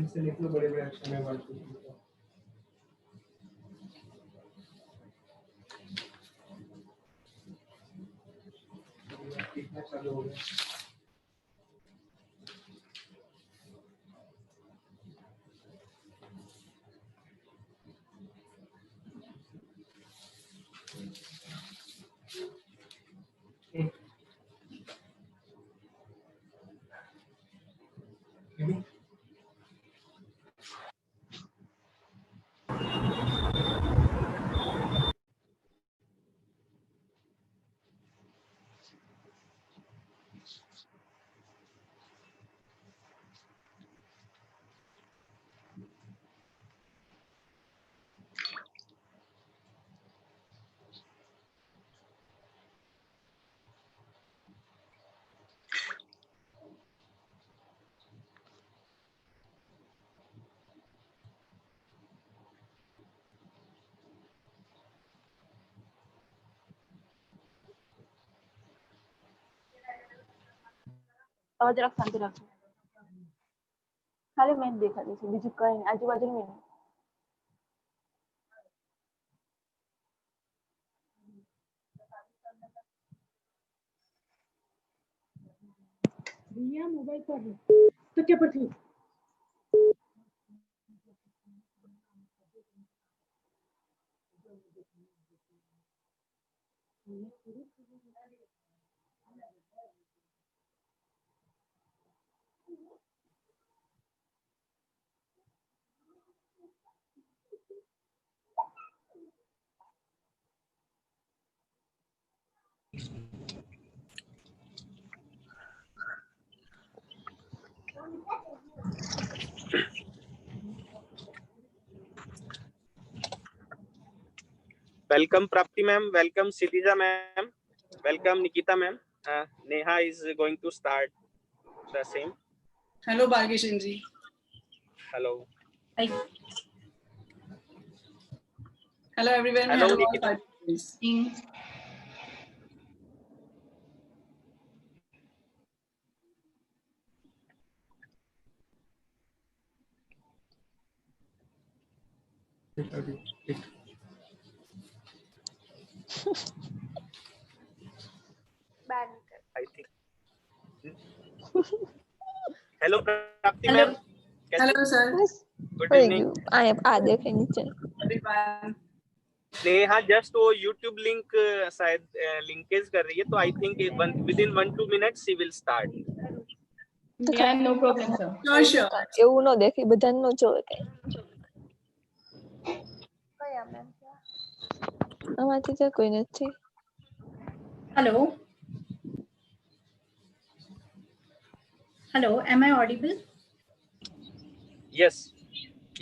से निकलो बड़े बड़े अक्षर में 1 2 3 कितना चालू हो गया અવાજ રાખ શાંતિ રાખ ખાલી મેં દેખાતી છે બીજું કઈ નહીં આજુબાજુ નહીં रिया मोबाइल पर है तो क्या पर थी Welcome Prapti ma'am, welcome Kshitija ma'am, welcome Nikita ma'am. Neha is going to start the same. Hello Bhargeshan ji. Hello. Hi. Hello everyone. Hello Nikita. I think. Hello Prapti ma'am. Hello sir. Good evening. દેખાય નીચે Everyone. Neha just वो YouTube link शायद linkage कर रही है तो I think within 1-2 minutes she will start. Yeah, no problem sir. Sure. એવું ન દેખાય બધાને ન જોવે કઈ કયા મેમ આમાંથી તો કોઈ નથી Hello. Hello, am I audible? Yes.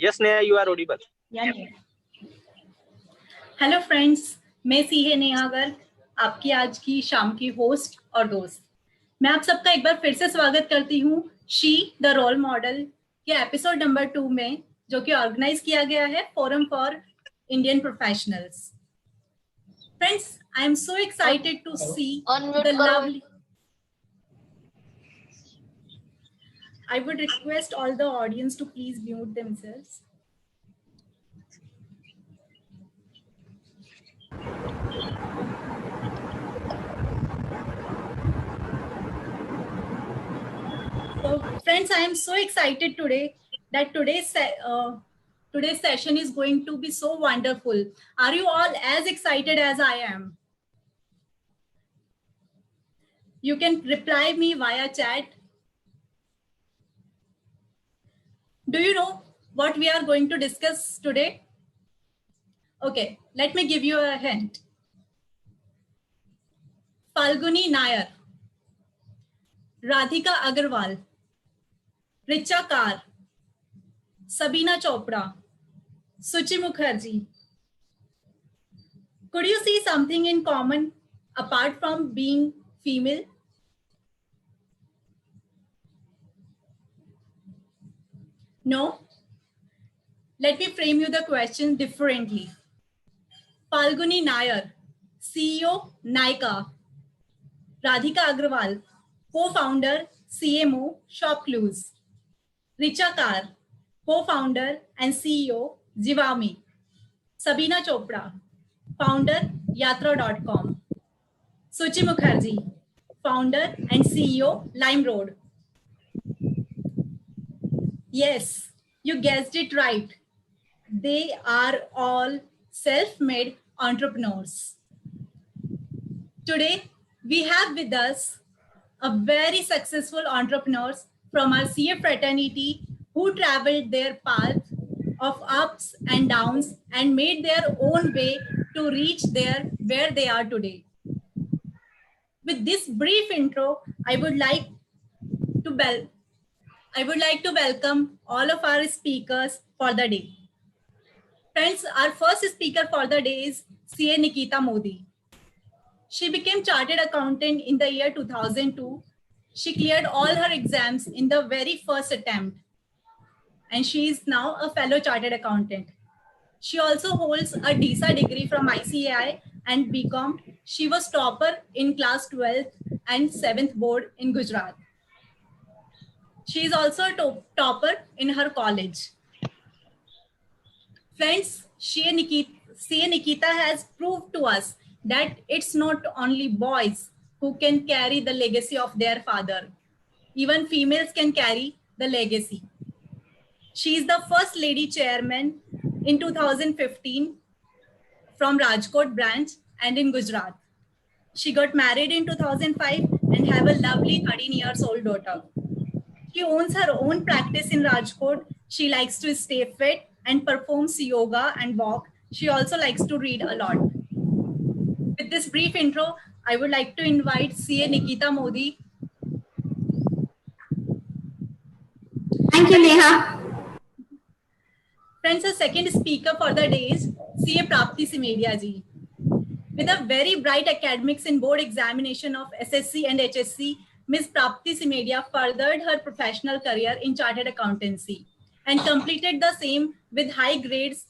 Yes Neha, you are audible. Yeah. Hello friends, मैं सीहे नेहा गर्ग, आपकी आज की शाम की होस्ट और दोस्त। मैं आप सबका एक बार फिर से स्वागत करती हूँ शी द रोल मॉडल के एपिसोड नंबर 2 में, जो कि ऑर्गेनाइज किया गया है forum for Indian professionals. Friends, I am so excited to see the lovely. I would request all the audience to please mute themselves. So friends, I am so excited today that today's session is going to be so wonderful. Are you all as excited as I am? You can reply me via chat. Do you know what we are going to discuss today? Okay, let me give you a hint. Falguni Nayar, Radhika Agarwal, Richa Kar, Sabina Chopra, Suchi Mukherjee. Could you see something in common apart from being female? No? Let me frame you the question differently. Falguni Nayar, CEO, Nykaa. Radhika Agarwal, co-founder, CMO, Shopclues. Richa Kar, co-founder and CEO, Zivame. Sabina Chopra, founder, Yatra.com. Suchi Mukherjee, founder and CEO, LimeRoad. Yes, you guessed it right. They are all self-made entrepreneurs. Today, we have with us a very successful entrepreneurs from our CA fraternity who traveled their path of ups and downs and made their own way to reach there where they are today. With this brief intro, I would like to welcome all of our speakers for the day. Friends, our first speaker for the day is CA Nikita Modi. She became chartered accountant in the year 2002. She cleared all her exams in the very first attempt. And she is now a fellow chartered accountant. She also holds a DISA degree from ICAI and BCom. She was topper in class 12th and 7th board in Gujarat. She is also a topper in her college. Friends, CA Nikita has proved to us that it's not only boys who can carry the legacy of their father. Even females can carry the legacy. She is the first lady chairman in 2015 from Rajkot branch and in Gujarat. She got married in 2005 and have a lovely 13 years old daughter. She owns her own practice in Rajkot. She likes to stay fit and performs yoga and walk. She also likes to read a lot. With this brief intro, I would like to invite CA Nikita Modi. Thank you, Neha. Friends, the second speaker for the day is CA Prapti Simedia ji. With a very bright academics in board examination of SSC and HSC, Ms. Prapti Simedia furthered her professional career in chartered accountancy and completed the same with high grades.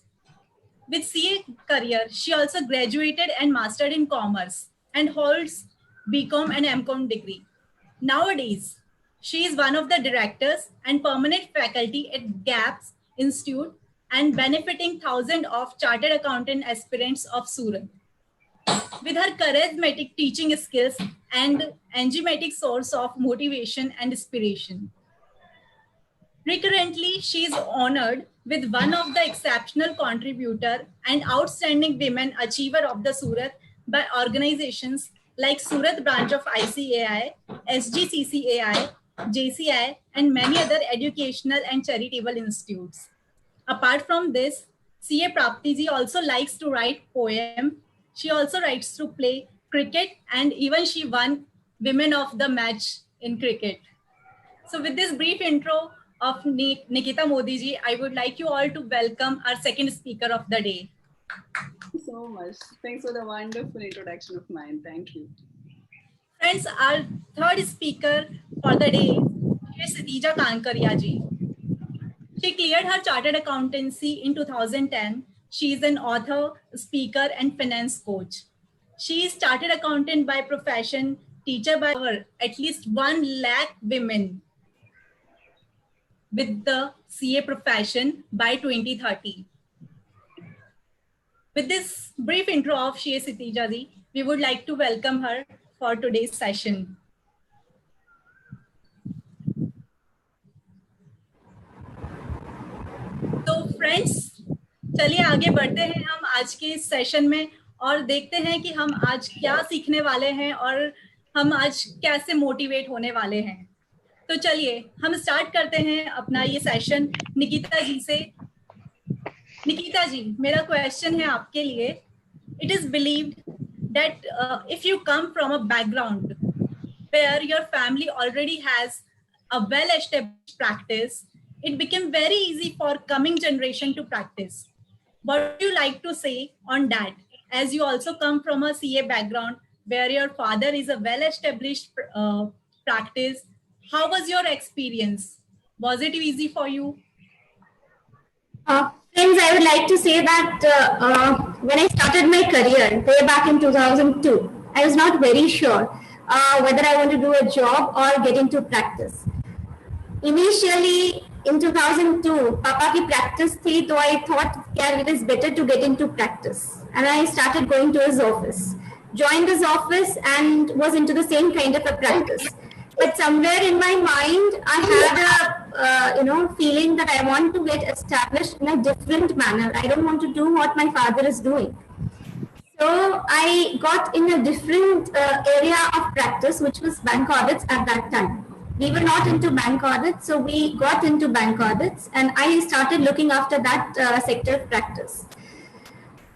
With CA career, she also graduated and mastered in commerce and holds BCom and MCom degree. Nowadays, she is one of the directors and permanent faculty at GAPS Institute and benefiting thousands of chartered accountant aspirants of Surat. With her charismatic teaching skills and enigmatic source of motivation and inspiration. Recurrently, she is honored with one of the exceptional contributor and outstanding women achiever of the Surat by organizations like Surat branch of ICAI, SGCCAI, JCI, and many other educational and charitable institutes. Apart from this, CA Prapti ji also likes to write poem. She also writes to play cricket and even she won Women of the Match in cricket. So with this brief intro of Nikita Modi ji, I would like you all to welcome our second speaker of the day. Thank you so much. Thanks for the wonderful introduction of mine. Thank you. Friends, our third speaker for the day is Satija Kankaria ji. She cleared her chartered accountancy in 2010. She is an author, speaker, and finance coach. She is chartered accountant by profession, teacher by at least 1 lakh women with the CA profession by 2030. With this brief intro of CA Satija ji, we would like to welcome her for today's session. तो friends, चलिए आगे बढ़ते हैं हम आज के इस session में और देखते हैं कि हम आज क्या सीखने वाले हैं और हम आज कैसे मोटिवेट होने वाले हैं। तो चलिए हम स्टार्ट करते हैं अपना ये सेशन निकिता जी से। निकिता जी, मेरा क्वेश्चन है आपके लिए। It is believed that if you come from a background where your family already has a well established practice, it became very easy for coming generation to practice. What would you like to say on that? As you also come from a CA background where your father is a well-established practice, how was your experience? Was it easy for you? Friends, I would like to say that when I started my career way back in 2002, I was not very sure whether I want to do a job or get into practice. Initially, in 2002 पापा की practice थी, तो I thought यार it is better to get into practice, and I started going to his office, joined his office and was into the same kind of a practice. But somewhere in my mind I had a feeling that I want to get established in a different manner. I don't want to do what my father is doing. So I got in a different area of practice, which was bank audits at that time. We were not into bank audits, so we got into bank audits, and I started looking after that sector of practice.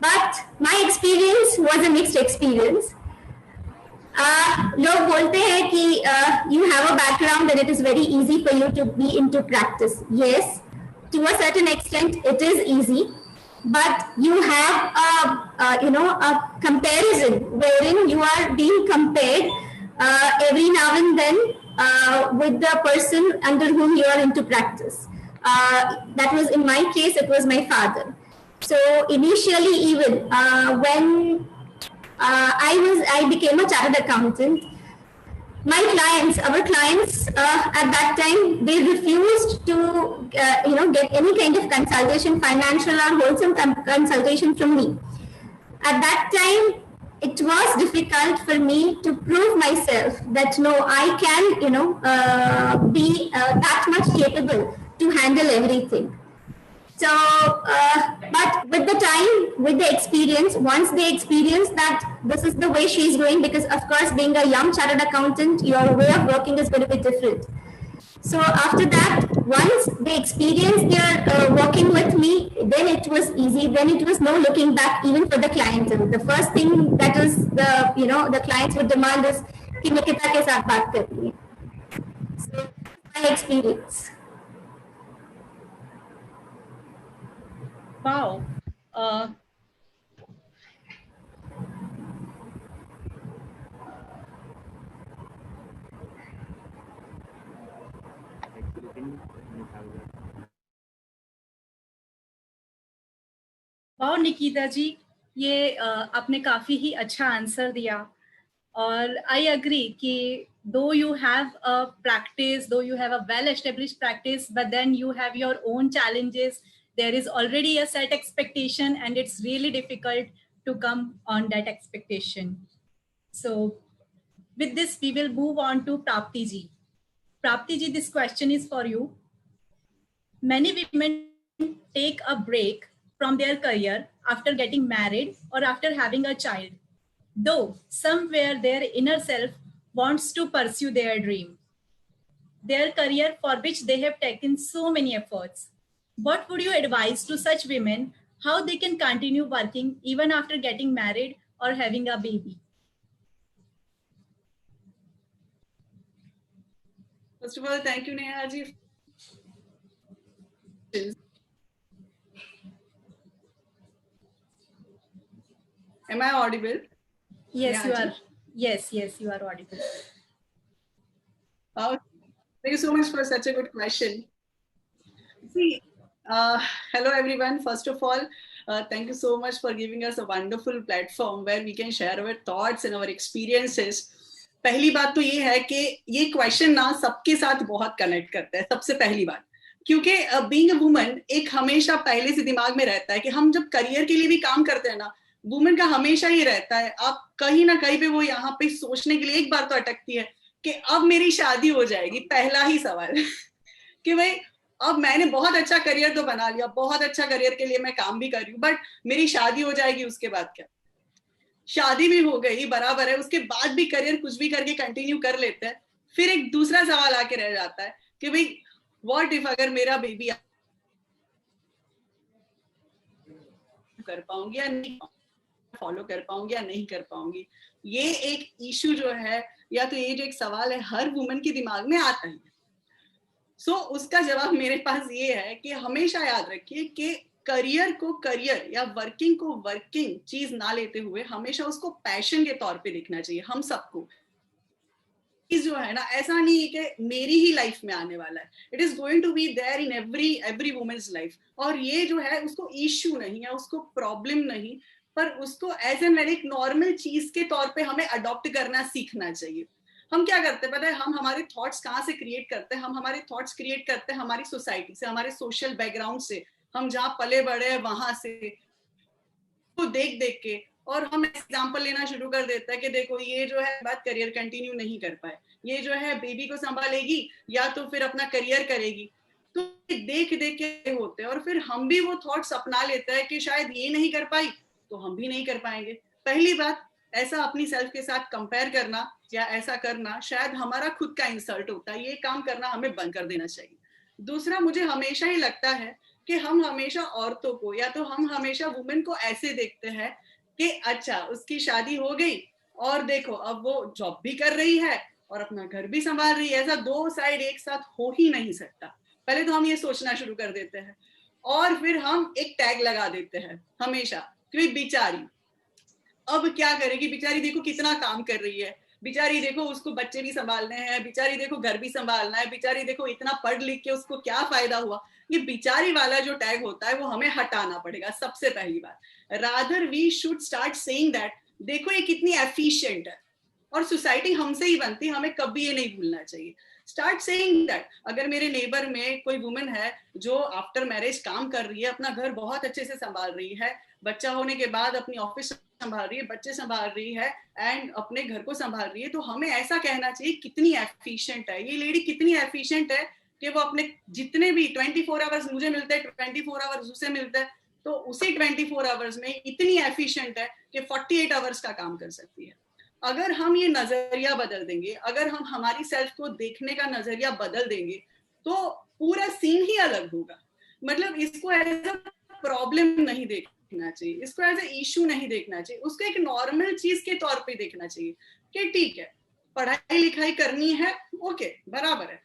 But my experience was a mixed experience. लोग बोलते हैं कि you have a background and it is very easy for you to be into practice. Yes, to a certain extent it is easy, but you have a comparison wherein you are being compared every now and then with the person under whom you are into practice. That was in my case, it was my father. So initially, even when I became a chartered accountant, our clients at that time, they refused to get any kind of consultation, financial or wholesome consultation from me. At that time, it was difficult for me to prove myself that no, I can be that much capable to handle everything. So, but with the time, with the experience, once they experience that this is the way she is going, because of course, being a young chartered accountant, your way of working is going to be different. So after that, once they experienced their working with me, then it was easy. Then it was no looking back, even for the clientele. The first thing that is the clients would demand is कि निकिता के साथ बात करनी है. So my experience. Wow. Wow Nikita ji, ये आपने काफी ही अच्छा आंसर दिया, और आई एग्री कि though you have a practice, though you have a well established practice, but then you have your own challenges. There is already a set expectation and it's really difficult to come on that expectation. So with this, we will move on to Prapti ji. Prapti ji, this question is for you. Many women take a break from their career after getting married or after having a child, though somewhere their inner self wants to pursue their dream, their career for which they have taken so many efforts. What would you advise to such women, how they can continue working even after getting married or having a baby? First of all, thank you, Neha ji. Am I audible? Yes, you are. Yes, you are audible. Thank you so much for such a good question. See, hello everyone. First of all, thank you so much for giving us a wonderful platform where we can share our thoughts and our experiences. पहली बात तो ये है कि ये question ना सबके साथ बहुत कनेक्ट करता है, सबसे पहली बात, क्योंकि बीइंग अ वुमन एक हमेशा पहले से दिमाग में रहता है कि हम जब करियर के लिए भी काम करते हैं ना, वुमेन का हमेशा ही रहता है, आप कहीं ना कहीं पे वो यहाँ पे सोचने के लिए एक बार तो अटकती है कि अब मेरी शादी हो जाएगी, पहला ही सवाल कि भाई अब मैंने बहुत अच्छा करियर तो बना लिया, बहुत अच्छा करियर के लिए मैं काम भी कर रही हूँ, बट मेरी शादी हो जाएगी, उसके बाद क्या? शादी भी हो गई बराबर है, उसके बाद भी करियर कुछ भी करके कंटिन्यू कर लेते हैं, फिर एक दूसरा सवाल आके रह जाता है कि भाई व्हाट इफ अगर मेरा बेबी कर पाऊंगी या नहीं, फॉलो कर पाऊंगी या नहीं कर पाऊंगी, ये एक इशू जो है, या तो ये जो एक सवाल है हर वुमन के दिमाग में आता है. सो उसका जवाब मेरे पास ये है कि हमेशा याद रखिए कि करियर को करियर या वर्किंग को वर्किंग चीज ना लेते हुए हमेशा उसको पैशन के तौर पे देखना चाहिए. हम सबको जो है ना, ऐसा नहीं है कि मेरी ही लाइफ में आने वाला है, it is going to be there in every women's life, और ये जो है उसको इश्यू नहीं है, उसको प्रॉब्लम नहीं, पर उसको एज एन एक नॉर्मल चीज के तौर पे हमें अडॉप्ट करना सीखना चाहिए. हम क्या करते हैं पता है, हम हमारे थॉट्स कहाँ से क्रिएट करते हैं? हम हमारे थॉट्स क्रिएट करते हैं हमारी सोसाइटी से, हमारे सोशल बैकग्राउंड से, हम जहाँ पले बड़े हैं वहां से, तो देख देख के, और हम एग्जाम्पल लेना शुरू कर देता है कि देखो ये जो है बात करियर कंटिन्यू नहीं कर पाए, ये जो है बेबी को संभालेगी या तो फिर अपना करियर करेगी। तो देख देख के होते हैं, और फिर हम भी वो थॉट्स अपना लेते हैं कि शायद ये नहीं कर पाई तो हम भी नहीं कर पाएंगे। पहली बात, ऐसा अपनी सेल्फ के साथ कंपेयर करना या ऐसा करना शायद हमारा खुद का इंसल्ट होता है, ये काम करना हमें बंद कर देना चाहिए। दूसरा, मुझे हमेशा ही लगता है कि हम हमेशा औरतों को या तो हम हमेशा वुमेन को ऐसे देखते हैं कि अच्छा उसकी शादी हो गई और देखो अब वो जॉब भी कर रही है और अपना घर भी संभाल रही है। ऐसा दो साइड एक साथ हो ही नहीं सकता। पहले तो हम ये सोचना शुरू कर देते हैं और फिर हम एक टैग लगा देते हैं हमेशा कि बेचारी अब क्या करेगी, बेचारी देखो कितना काम कर रही है, बेचारी देखो उसको बच्चे भी संभालने हैं, बेचारी देखो घर भी संभालना है, बेचारी देखो इतना पढ़ लिख के उसको क्या फायदा हुआ। ये बेचारी वाला जो टैग होता है वो हमें हटाना पड़ेगा सबसे पहली बात। Rather we should start saying that देखो ये कितनी एफिशिएंट है, और सोसाइटी हमसे ही बनती, हमें कभी ये नहीं भूलना चाहिए। स्टार्ट सेइंग दैट अगर मेरे नेबर में कोई वुमन है जो आफ्टर मैरिज काम कर रही है, अपना घर बहुत अच्छे से संभाल रही है, बच्चा होने के बाद अपनी ऑफिस संभाल रही है, बच्चे संभाल रही है एंड अपने घर को संभाल रही है, तो हमें ऐसा कहना चाहिए कितनी एफिशिएंट है ये लेडी, कितनी एफिशिएंट है कि वो अपने जितने भी 24 आवर्स मुझे मिलते हैं 24 आवर्स उसे मिलता है, तो उसी 24 आवर्स में इतनी एफिशिएंट है कि 48 आवर्स का काम कर सकती है। अगर हम ये नजरिया बदल देंगे, अगर हम हमारी सेल्फ को देखने का नजरिया बदल देंगे तो पूरा सीन ही अलग होगा। मतलब इसको एज अ प्रॉब्लम नहीं देखना चाहिए, इसको एज अ इशू नहीं देखना चाहिए, उसको एक नॉर्मल चीज के तौर पे देखना चाहिए कि ठीक है पढ़ाई लिखाई करनी है, ओके बराबर है,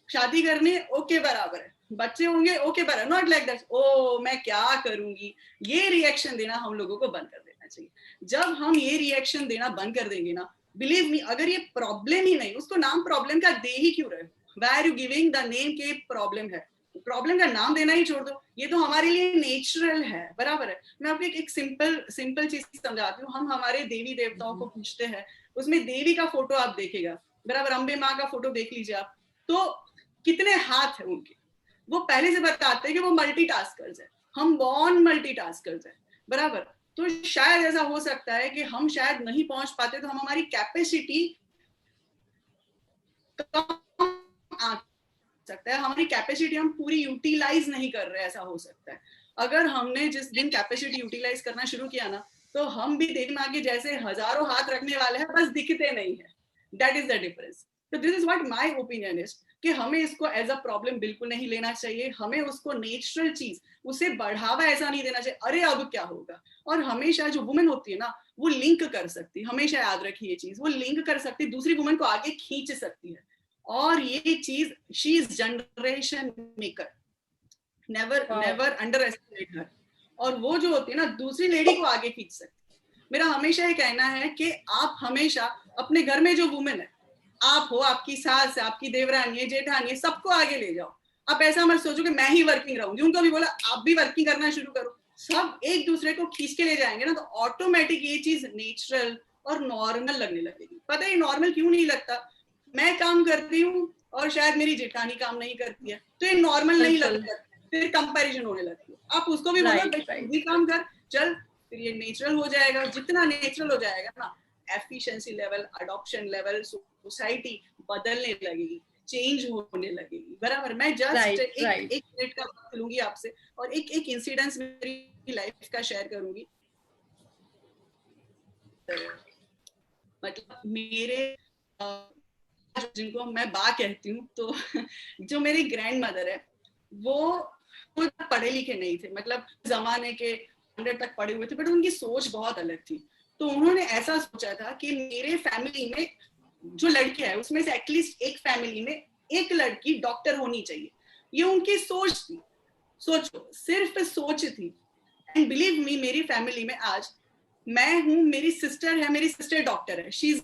शादी करनी है, ओके बराबर है, बच्चे होंगे, ओके बराबर, नॉट लाइक दैट ओ मैं क्या करूंगी। ये रिएक्शन देना हम लोगों को बंद कर देना चाहिए। जब हम ये रिएक्शन देना बंद कर देंगे ना, बिलीव मी, अगर ये प्रॉब्लम ही नहीं, उसको नाम प्रॉब्लम का दे ही क्यों रहे, why are you giving the name के प्रॉब्लम है, प्रॉब्लम का नाम देना ही छोड़ दो, ये तो हमारे लिए नेचुरल है, बराबर है। मैं आपको एक सिंपल चीज समझाती हूँ। हम हमारे देवी देवताओं को पूछते हैं, उसमें देवी का फोटो आप देखेगा, बराबर, अम्बे माँ का फोटो देख लीजिए आप, तो कितने हाथ है उनके, वो पहले से बताते हैं कि वो मल्टीटास्कर्स है, हम बॉर्न मल्टीटास्कर्स है, बराबर। तो शायद ऐसा हो सकता है कि हम शायद नहीं पहुंच पाते, तो हम हमारी कैपेसिटी आ सकता है, हमारी कैपेसिटी हम पूरी यूटिलाइज नहीं कर रहे, ऐसा हो सकता है। अगर हमने जिस दिन कैपेसिटी यूटिलाइज करना शुरू किया ना, तो हम भी देवी माँ के जैसे हजारों हाथ रखने वाले हैं, बस दिखते नहीं है। That is the difference. तो this is what my opinion is कि हमें इसको एज अ प्रॉब्लम बिल्कुल नहीं लेना चाहिए, हमें उसको नेचुरल चीज, उसे बढ़ावा ऐसा नहीं देना चाहिए अरे अब क्या होगा। और हमेशा जो वुमेन होती है ना, वो लिंक कर सकती, हमेशा याद रखिए ये चीज, वो लिंक कर सकती, दूसरी वुमेन को आगे खींच सकती है। और ये चीज, she is generation maker, never underestimate her. और वो जो होती है ना, दूसरी लेडी को आगे खींच सकती है। मेरा हमेशा ये कहना है कि आप हमेशा अपने घर में जो वुमेन है, आप हो, आपकी सास है, आपकी देवरानी है, जेठानी है, सबको आगे ले जाओ। आप ऐसा मत सोचो कि मैं ही वर्किंग रहूंगी, उनको भी बोला आप भी वर्किंग करना शुरू करो। सब एक दूसरे को खींच के ले जाएंगे ना, तो ऑटोमेटिक ये चीज नेचुरल और नॉर्मल लगने लगेगी। पता है नॉर्मल क्यों नहीं लगता? मैं काम करती हूँ और शायद मेरी जेठानी काम नहीं करती है, तो ये नॉर्मल नहीं लगता, फिर कंपैरिजन होने लगती है। आप उसको भी बोलो तू भी काम कर, चल, फिर ये नेचुरल हो जाएगा। जितना नेचुरल हो जाएगा ना, efficiency level, adoption level, society बदलने लगेगी, चेंज होने लगेगी, बराबर। मैं जस्ट एक मिनट का वक्त लूंगी आपसे और एक इंसिडेंस मेरी लाइफ का शेयर करूंगी। मतलब मेरे जिनको मैं बा कहती हूँ, तो जो मेरी ग्रैंड मदर है, वो पढ़े लिखे नहीं थे, मतलब जमाने के 100 तक पढ़े हुए थे, बट उनकी सोच बहुत अलग थी। तो उन्होंने ऐसा सोचा था कि मेरे फैमिली में जो लड़कियां है, उसमें से एटलीस्ट एक फैमिली में एक लड़की डॉक्टर होनी चाहिए। ये उनकी सोच थी, सोचो, सिर्फ सोच थी। एंड बिलीव मी, मेरी फैमिली में आज मैं हूँ, मेरी सिस्टर है, मेरी सिस्टर डॉक्टर है, शी इज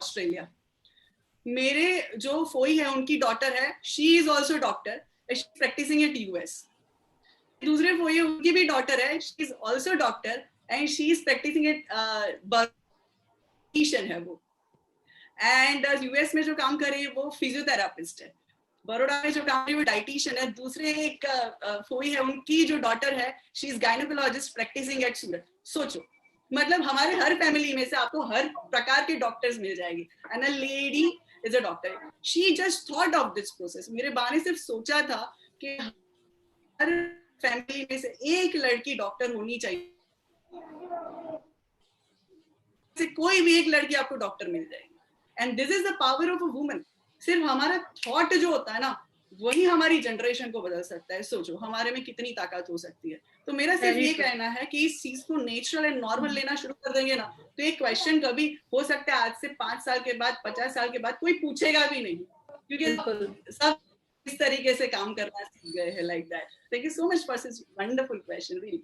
ऑस्ट्रेलिया। मेरे जो फोई है, उनकी डॉटर है, she is also doctor, practicing at US. दूसरे फोई, उनकी भी डॉटर है, she is also doctor and she is practicing at है वो। एंड यूएस में जो काम कर रही है वो फिजियोथेरापिस्ट है, बड़ौदा में जो काम कर रही है वो डाइटिशियन है, दूसरे एक फोई है, उनकी जो डॉटर है she is gynaecologist practising at Surat. सोचो, मतलब हमारे हर फैमिली में से आपको हर प्रकार के डॉक्टर्स मिल जाएंगे. And a lady is a doctor. She just thought of this process. मेरे बा ने सिर्फ सोचा था कि हर फैमिली में से एक लड़की डॉक्टर होनी चाहिए, से कोई भी एक लड़की आपको डॉक्टर मिल जाएगी. And this is the power of a woman. सिर्फ हमारा थॉट जो होता है ना, वही हमारी जनरेशन को बदल सकता है. सोचो हमारे में कितनी ताकत हो सकती है. तो मेरा सिर्फ ये कहना है कि इस चीज को नेचुरल एंड नॉर्मल लेना शुरू कर देंगे ना, तो ये क्वेश्चन कभी हो सकता है आज से 5 साल के बाद, 50 साल के बाद कोई पूछेगा भी नहीं, क्योंकि सब इस तरीके से काम करना सीख गए हैं. Like that. Thank you so much for this wonderful question. Really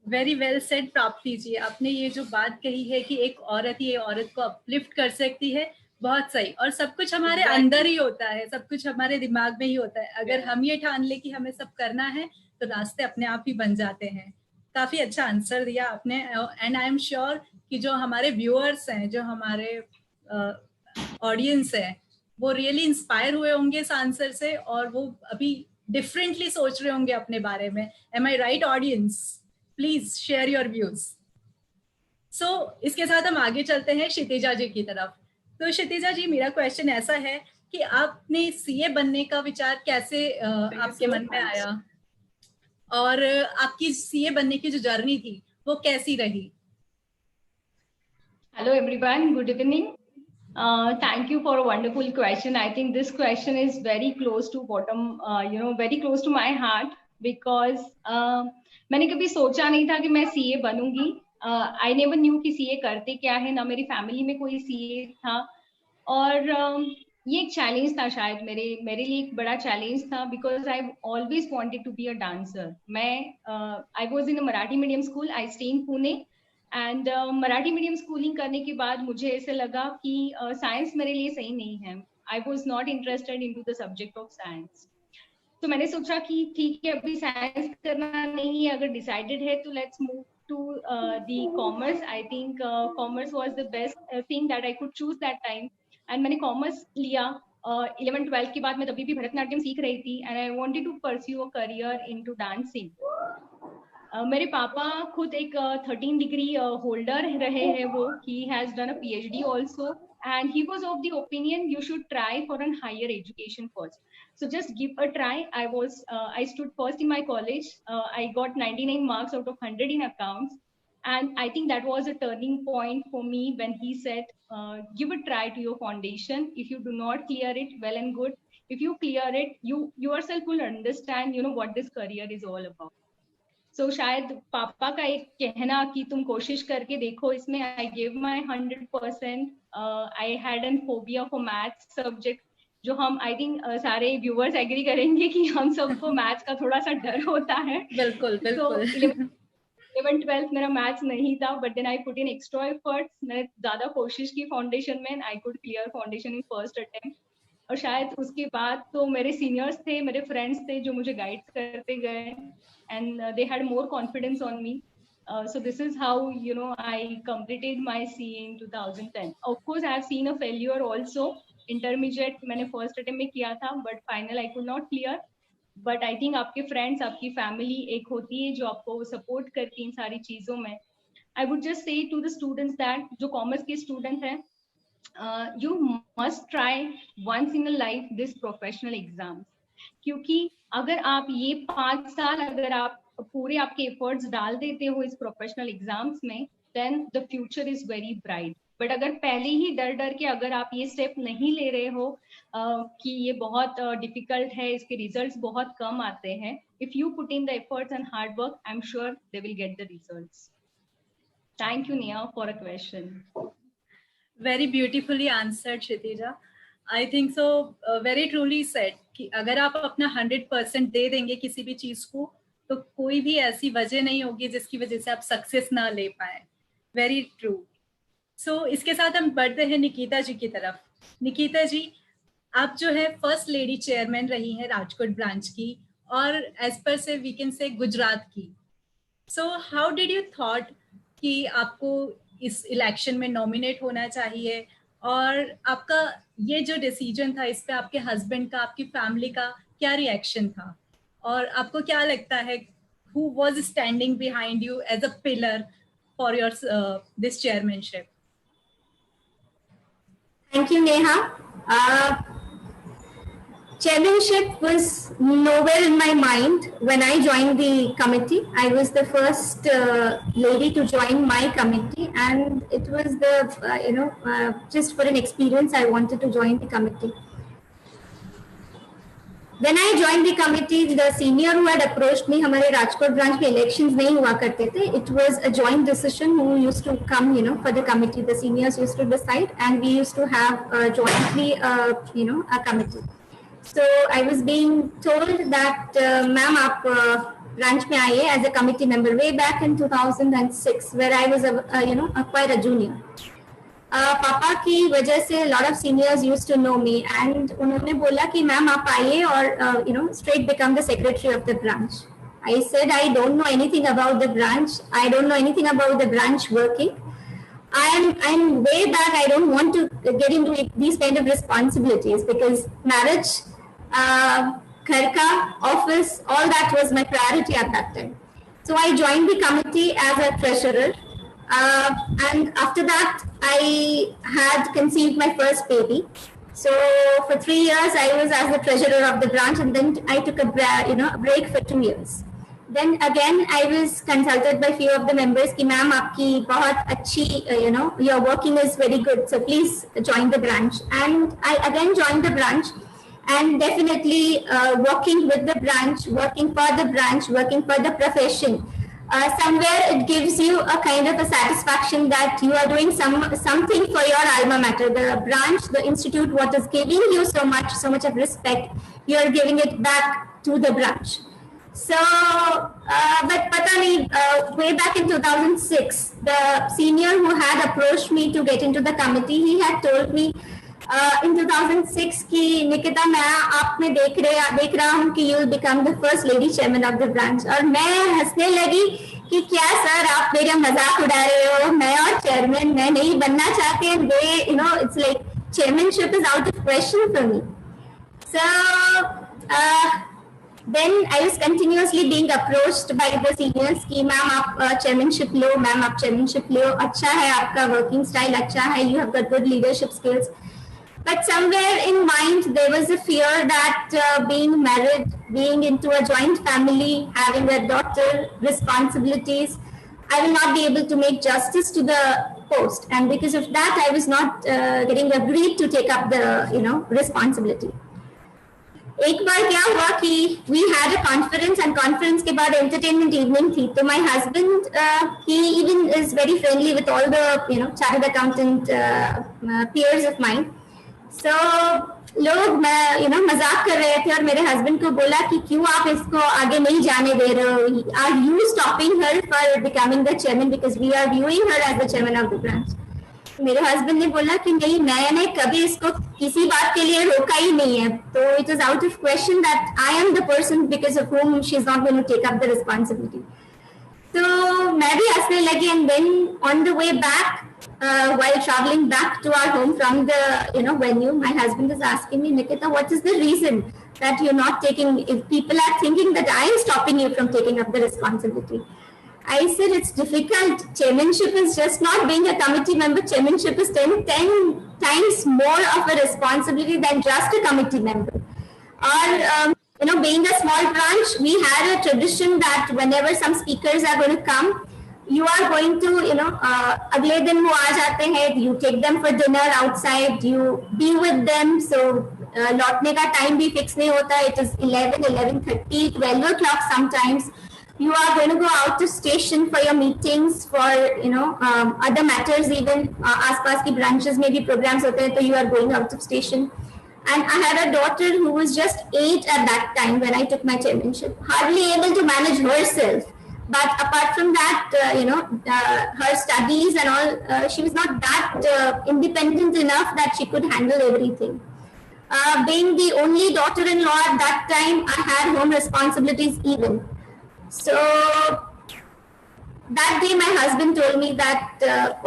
very well said प्राप्ति जी. आपने ये जो बात कही है कि एक औरत ही औरत को अपलिफ्ट कर सकती है, बहुत सही. और सब कुछ हमारे अंदर ही होता है, सब कुछ हमारे दिमाग में ही होता है. अगर हम ये ठान ले कि हमें सब करना है तो रास्ते अपने आप ही बन जाते हैं. काफी अच्छा आंसर दिया आपने. एंड आई एम श्योर कि जो हमारे व्यूअर्स हैं, जो हमारे ऑडियंस है, वो रियली इंस्पायर हुए होंगे इस आंसर से, और वो अभी डिफरेंटली सोच रहे होंगे अपने बारे में. Am I right audience? Please share your views. So इसके साथ हम आगे चलते हैं क्षितिजा जी की तरफ. तो क्षितिजा जी, मेरा क्वेश्चन ऐसा है कि आपने सीए बनने का विचार कैसे आपके मन में आया, और आपकी सीए बनने की जो जर्नी थी वो कैसी रही? Hello everyone, good evening. Thank you for a wonderful question. I think this question is very close to bottom, very close to my heart, because मैंने कभी सोचा नहीं था कि मैं सीए बनूंगी. I never knew कि सीए करते क्या है, ना मेरी फैमिली में कोई सीए था. और ये एक चैलेंज था, शायद मेरे लिए एक बड़ा चैलेंज था, because I always wanted to be a dancer. I was in a Marathi medium school. I stay in Pune. And Marathi medium schooling करने के बाद मुझे ऐसे लगा कि साइंस मेरे लिए सही नहीं है. I was not interested in to the subject of science. तो मैंने सोचा कि ठीक है, अभी साइंस करना नहीं है, अगर डिसाइडेड है तो let's move to the commerce. I think commerce was the best thing that I could choose that time. And मैंने कॉमर्स लिया. 11th-12th के बाद मैं तभी भी भरतनाट्यम सीख रही थी, and I wanted to pursue a career into dancing. मेरे पापा खुद एक 13 डिग्री होल्डर रहे हैं. वो he has done a PhD also, and he was of the opinion you should try for a higher education first. So just give a try. I stood first in my college. I got 99 marks out of 100 in accounts, and I think that was a turning point for me when he said, give a try to your foundation. If you do not clear it, well and good. If you clear it, you yourself will understand what this career is all about. So शायद पापा का एक कहना कि तुम कोशिश करके देखो इसमें, I gave my 100%. I had an phobia for maths subject, जो हम I think सारे viewers agree करेंगे कि हम सबको मैथ्स का थोड़ा सा डर होता है. बिल्कुल बिल्कुल. 11th-12th मेरा मैथ्स नहीं था, but then I put in extra efforts. मैंने ज्यादा कोशिश की फाउंडेशन में, I could clear foundation in first attempt. और शायद उसके बाद तो मेरे सीनियर्स थे, मेरे फ्रेंड्स थे जो मुझे गाइड करते गए, and they had more confidence on me. So this is how I completed my CA in 2010. Of course, I have seen a failure also. Intermediate मैंने first attempt में किया था, but final I could not clear. But I think आपके friends, आपकी family एक होती है जो आपको support करती इन सारी चीजों में. I would just say to the students that जो commerce के student हैं, you must try once in a life this professional exams. क्योंकि अगर आप ये 5 साल अगर आप पूरे आपके एफर्ट्स डाल देते हो इस प्रोफेशनल एग्जाम्स में, then the future is very bright. But अगर पहले ही डर के अगर आप ये स्टेप नहीं ले रहे हो कि ये बहुत डिफिकल्ट है, इसके रिजल्ट्स बहुत कम आते हैं, if you put in the efforts and hard work, I am sure they will get the results. Thank you Neha for a question. Very beautifully answered Kshitija. I think so, very truly said कि अगर आप अपना 100% दे देंगे किसी भी चीज को, तो कोई भी ऐसी वजह नहीं होगी जिसकी वजह से आप सक्सेस ना ले पाए. Very true. सो इसके साथ हम बढ़ते हैं निकिता जी की तरफ. निकिता जी, आप जो है फर्स्ट लेडी चेयरमैन रही हैं राजकोट ब्रांच की, और एज पर से वी कैन से गुजरात की. So how did you thought कि आपको इस इलेक्शन में नॉमिनेट होना चाहिए, और आपका ये जो डिसीजन था इस पे आपके हस्बैंड का, आपकी फैमिली का क्या रिएक्शन था, और आपको क्या लगता है who was standing behind you as a pillar for your this chairmanship? Thank you, Neha. Chairmanship was nowhere in my mind when I joined the committee. I was the first lady to join my committee, and it was the just for an experience I wanted to join the committee. When I joined the committee, the senior who had approached me, हमारे Rajkot branch में elections नहीं हुआ करते थे. It was a joint decision who used to come, for the committee. The seniors used to decide, and we used to have jointly, a committee. So I was being told that, ma'am, आप branch में आइए as a committee member way back in 2006, where I was quite a junior. पापा की वजह से lot of seniors used to know me, and उन्होंने बोला कि मैम आप आइए और straight become the secretary of the branch. I said I don't know anything about the branch. I don't know anything about the branch working. I'm way back. I don't want to get into these kind of responsibilities because marriage, घर का, office, all that was my priority at that time. So I joined the committee as a treasurer. And after that, I had conceived my first baby. So for 3 years, I was as the treasurer of the branch, and then I took a break for 2 years. Then again, I was consulted by few of the members कि ma'am आपकी बहुत अच्छी your working is very good, so please join the branch. And I again joined the branch, and definitely working with the branch, working for the branch, working for the profession. Somewhere it gives you a kind of a satisfaction that you are doing something for your alma mater. The branch, the institute, what is giving you so much of respect, you are giving it back to the branch. So, but pata nahi, way back in 2006, the senior who had approached me to get into the committee, he had told me in 2006 कि निकिता मैं आप में देख रहा हूँ कि you will become the first lady chairman of the branch. और मैं हंसने लगी कि क्या सर आप मेरा मजाक उड़ा रहे हो, मैं और chairman मैं नहीं बनना चाहती, and they it's like chairmanship is out of question for me. So then I was continuously being approached by the seniors कि मैम आप chairmanship लो, मैम आप chairmanship लो, अच्छा है आपका working style अच्छा है, you have got good leadership skills. But somewhere in mind, there was a fear that being married, being into a joint family, having a daughter, responsibilities, I will not be able to make justice to the post. And because of that, I was not getting agreed to take up the, responsibility. एक बार क्या हुआ कि we had a conference, and conference के बाद entertainment evening थी. So my husband, he even is very friendly with all the, chartered accountant peers of mine. So लोग मजाक कर रहे थे और मेरे हस्बैंड को बोला कि क्यों आप इसको आगे नहीं जाने दे रहे हो? Are you stopping her for becoming the chairman because we are viewing her as the chairman of the branch? मेरे हस्बैंड ने बोला कि नहीं, मैंने कभी इसको किसी बात के लिए रोका ही नहीं है. तो it is out of question that I am the person because of whom she is not going to take up the responsibility. So मैं भी हंसने लगी, and then on the way back, while traveling back to our home from the venue, my husband is asking me, Nikita, what is the reason that you're not taking? If people are thinking that I am stopping you from taking up the responsibility, I said it's difficult. Chairmanship is just not being a committee member. Chairmanship is 10 times more of a responsibility than just a committee member. Or being a small branch, we had a tradition that whenever some speakers are going to come, you are going to, अगले दिन वो आ जाते हैं, you take them for dinner outside, you be with them. So लौटने का time भी fix नहीं होता. It is 11, 11:30, 12 o'clock sometimes. You are going to go out to station for your meetings, for other matters even. आसपास की branches में भी programs होते हैं, तो you are going out of station. And I had a daughter who was just 8 at that time when I took my chairmanship, hardly able to manage herself. But apart from that, her studies and all, she was not that independent enough that she could handle everything. Being the only daughter-in-law at that time, I had home responsibilities even. So that day my husband told me that,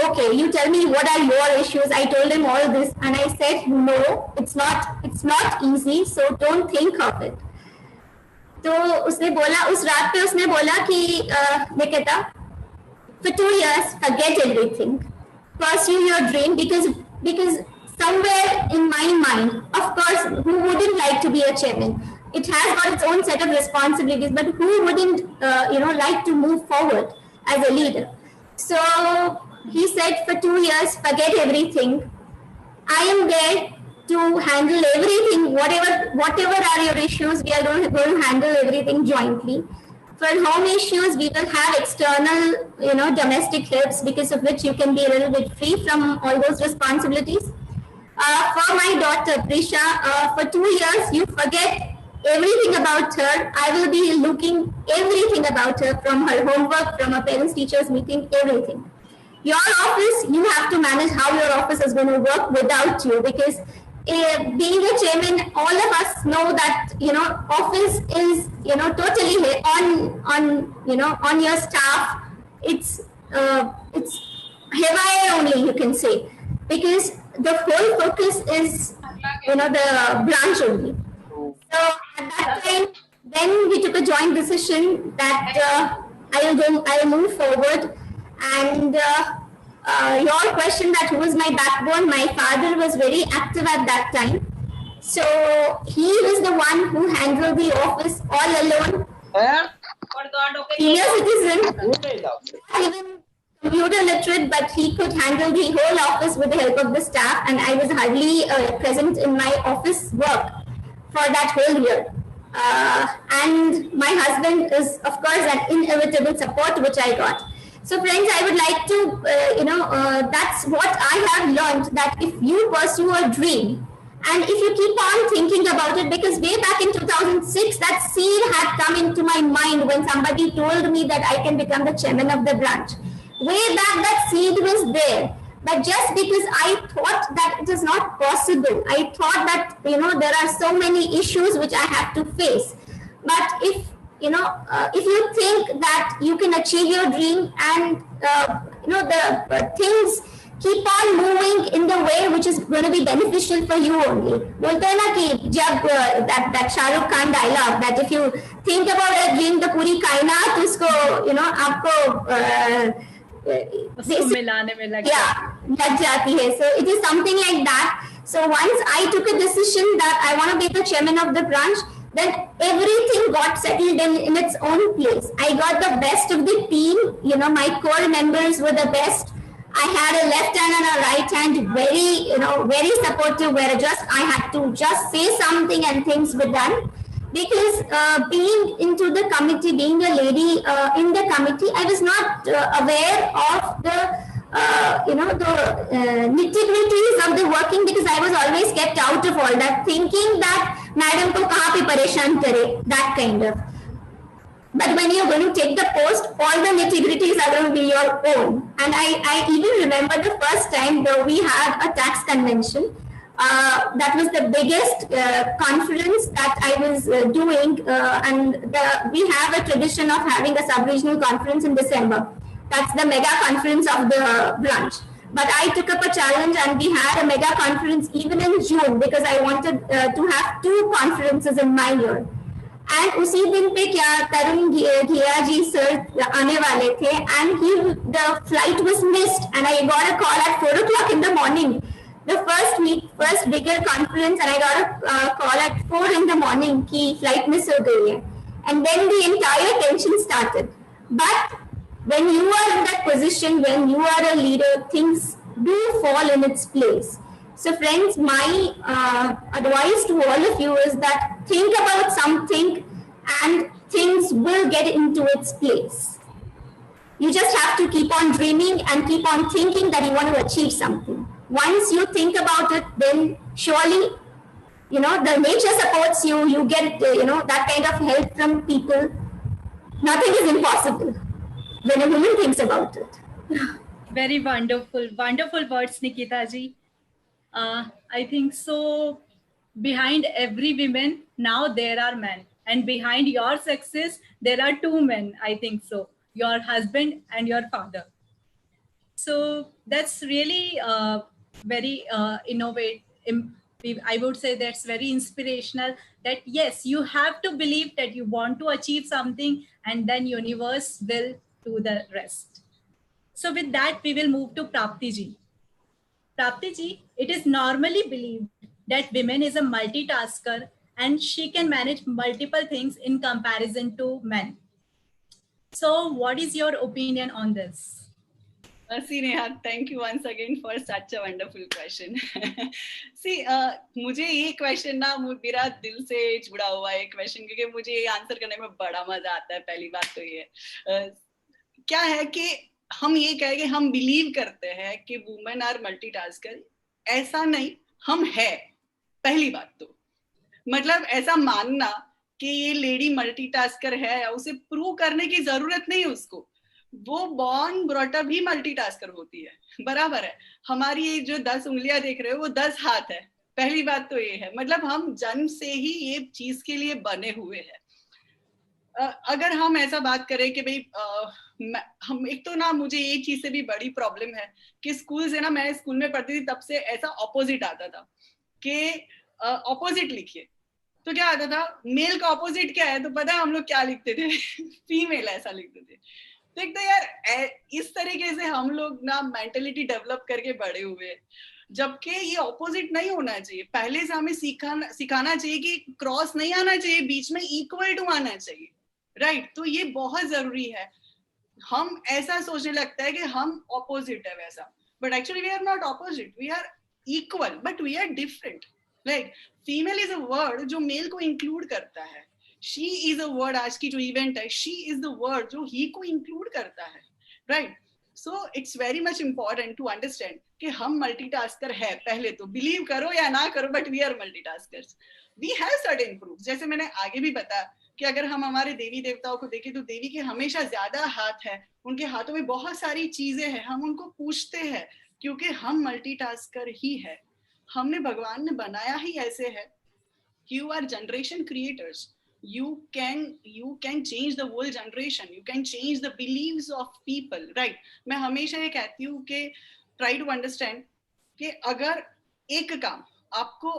okay, you tell me what are your issues. I told him all this and I said, no, it's not easy, so don't think of it. तो उसने बोला, उस रात पे उसने बोला कि Nikita, for 2 years, forget everything. Pursue your dream because somewhere in my mind, of course, who wouldn't like to be a chairman? It has got its own set of responsibilities, but who wouldn't, like to move forward as a leader? So he said, for 2 years, forget everything. I am there to handle everything, whatever are your issues, we are going to handle everything jointly. For home issues, we will have external, domestic helps, because of which you can be a little bit free from all those responsibilities. For my daughter, Prisha, for 2 years, you forget everything about her. I will be looking everything about her, from her homework, from her parents-teachers meeting, everything. Your office, you have to manage how your office is going to work without you, because being a chairman, all of us know that, office is, totally on your staff. It's haywire only, you can say, because the whole focus is, the branch only. So at that time, then we took a joint decision that I will move forward. And your question that who was my backbone, my father was very active at that time. So he was the one who handled the office all alone. Senior citizen, even computer literate, but he could handle the whole office with the help of the staff, and I was hardly present in my office work for that whole year. And my husband is, of course, an inevitable support which I got. So friends, I would like to, that's what I have learned, that if you pursue a dream and if you keep on thinking about it, because way back in 2006, that seed had come into my mind when somebody told me that I can become the chairman of the branch. Way back, that seed was there. But just because I thought that it is not possible, I thought that, there are so many issues which I have to face. But if you think that you can achieve your dream and, the things keep on moving in the way which is going to be beneficial for you only. बोलते हैं ना कि जब that Shah Rukh Khan dialogue, that if you think about a dream, the पूरी कायनात उसको, आपको मिलाने में लग जाती है. So it is something like that. So once I took a decision that I want to be the chairman of the branch, then everything got settled in its own place. I got the best of the team. My core members were the best. I had a left hand and a right hand, very supportive, where I had to just say something and things were done. Because being into the committee, being a lady in the committee, I was not aware of the nitty-gritties of the working, because I was always kept out of all that, thinking that madam ko kahan pe pareshan kare, that kind of. But when you're going to take the post, all the nitty-gritties are going to be your own. And I even remember the first time though we had a tax convention. That was the biggest conference that I was doing, and we have a tradition of having a sub-regional conference in December. That's the mega conference of the branch. But I took up a challenge and we had a mega conference even in June, because I wanted to have 2 conferences in my year. And उसी दिन पे क्या तरुण घिया जी sir आने वाले थे, and the flight was missed, and I got a call at 4 o'clock in the morning. The first bigger conference, and I got a call at 4 in the morning कि flight miss हो गई है. And then the entire tension started. But when you are in that position, when you are a leader, things do fall in its place. So friends, my advice to all of you is that think about something and things will get into its place. You just have to keep on dreaming and keep on thinking that you want to achieve something. Once you think about it, then surely, the nature supports you, you get, that kind of help from people. Nothing is impossible when a woman thinks about it. Very wonderful, wonderful words, Nikita ji. I think so. Behind every woman, now there are men. And behind your success, there are 2 men, I think so. your husband and your father. So that's really very innovative. I would say that's very inspirational, that yes, you have to believe that you want to achieve something, and then universe will do the rest. So with that, we will move to Prapti ji. Prapti ji, it is normally believed that women is a multitasker and she can manage multiple things in comparison to men. So what is your opinion on this? See Neha, thank you once again for such a wonderful question. See, मुझे ये question ना मेरा दिल से जुड़ा हुआ है question, क्योंकि मुझे ये आंसर करने में बड़ा मजा आता है. पहली बात तो ये क्या है कि हम ये कहें कि हम बिलीव करते हैं कि वुमेन आर मल्टीटास्कर. ऐसा नहीं, हम है. पहली बात तो मतलब ऐसा मानना कि ये लेडी मल्टीटास्कर है, उसे प्रूव करने की जरूरत नहीं उसको. वो बॉर्न ब्रॉटअप ही मल्टीटास्कर होती है, बराबर है. हमारी ये जो 10 उंगलियां देख रहे हो वो 10 हाथ है. पहली बात तो ये है, मतलब हम जन्म से ही ये चीज के लिए बने हुए हैं. अगर हम ऐसा बात करें कि भाई हम एक तो ना, मुझे ये चीज से भी बड़ी प्रॉब्लम है कि स्कूल से ना, मैं स्कूल में पढ़ती थी तब से ऐसा ऑपोजिट आता था कि ऑपोजिट लिखिए. तो क्या आता था, मेल का ऑपोजिट क्या है तो पता है हम लोग क्या लिखते थे? फीमेल ऐसा लिखते थे. देख तो यार, इस तरीके से हम लोग ना मेंटेलिटी डेवलप करके बड़े हुए, जबकि ये ऑपोजिट नहीं होना चाहिए. पहले से हमें सिखाना चाहिए कि क्रॉस नहीं आना चाहिए, बीच में इक्वल टू आना चाहिए, राइट. तो ये बहुत जरूरी है. हम ऐसा सोचने लगता है कि हम ऑपोजिट है वैसा, but actually we are not opposite, we are equal but we are different. Like female is a word जो मेल को इंक्लूड करता है. शी इज अ वर्ड, आज की जो इवेंट है, शी इज द वर्ड जो ही को इंक्लूड करता है, right. So it's very much important to understand कि हम मल्टीटास्कर है. पहले तो बिलीव करो या ना करो, but we are multitaskers. We have certain proof. जैसे मैंने आगे भी बताया कि अगर हम हमारे देवी देवताओं को देखें तो देवी के हमेशा ज्यादा हाथ है, उनके हाथों में बहुत सारी चीजें हैं. हम उनको पूछते हैं क्योंकि हम मल्टीटास्कर ही है. हमने, भगवान ने बनाया ही ऐसे है. You our generation creators. You can change the whole generation. You can change the beliefs of people, right? मैं हमेशा ये कहती हूँ कि try to understand कि अगर एक काम आपको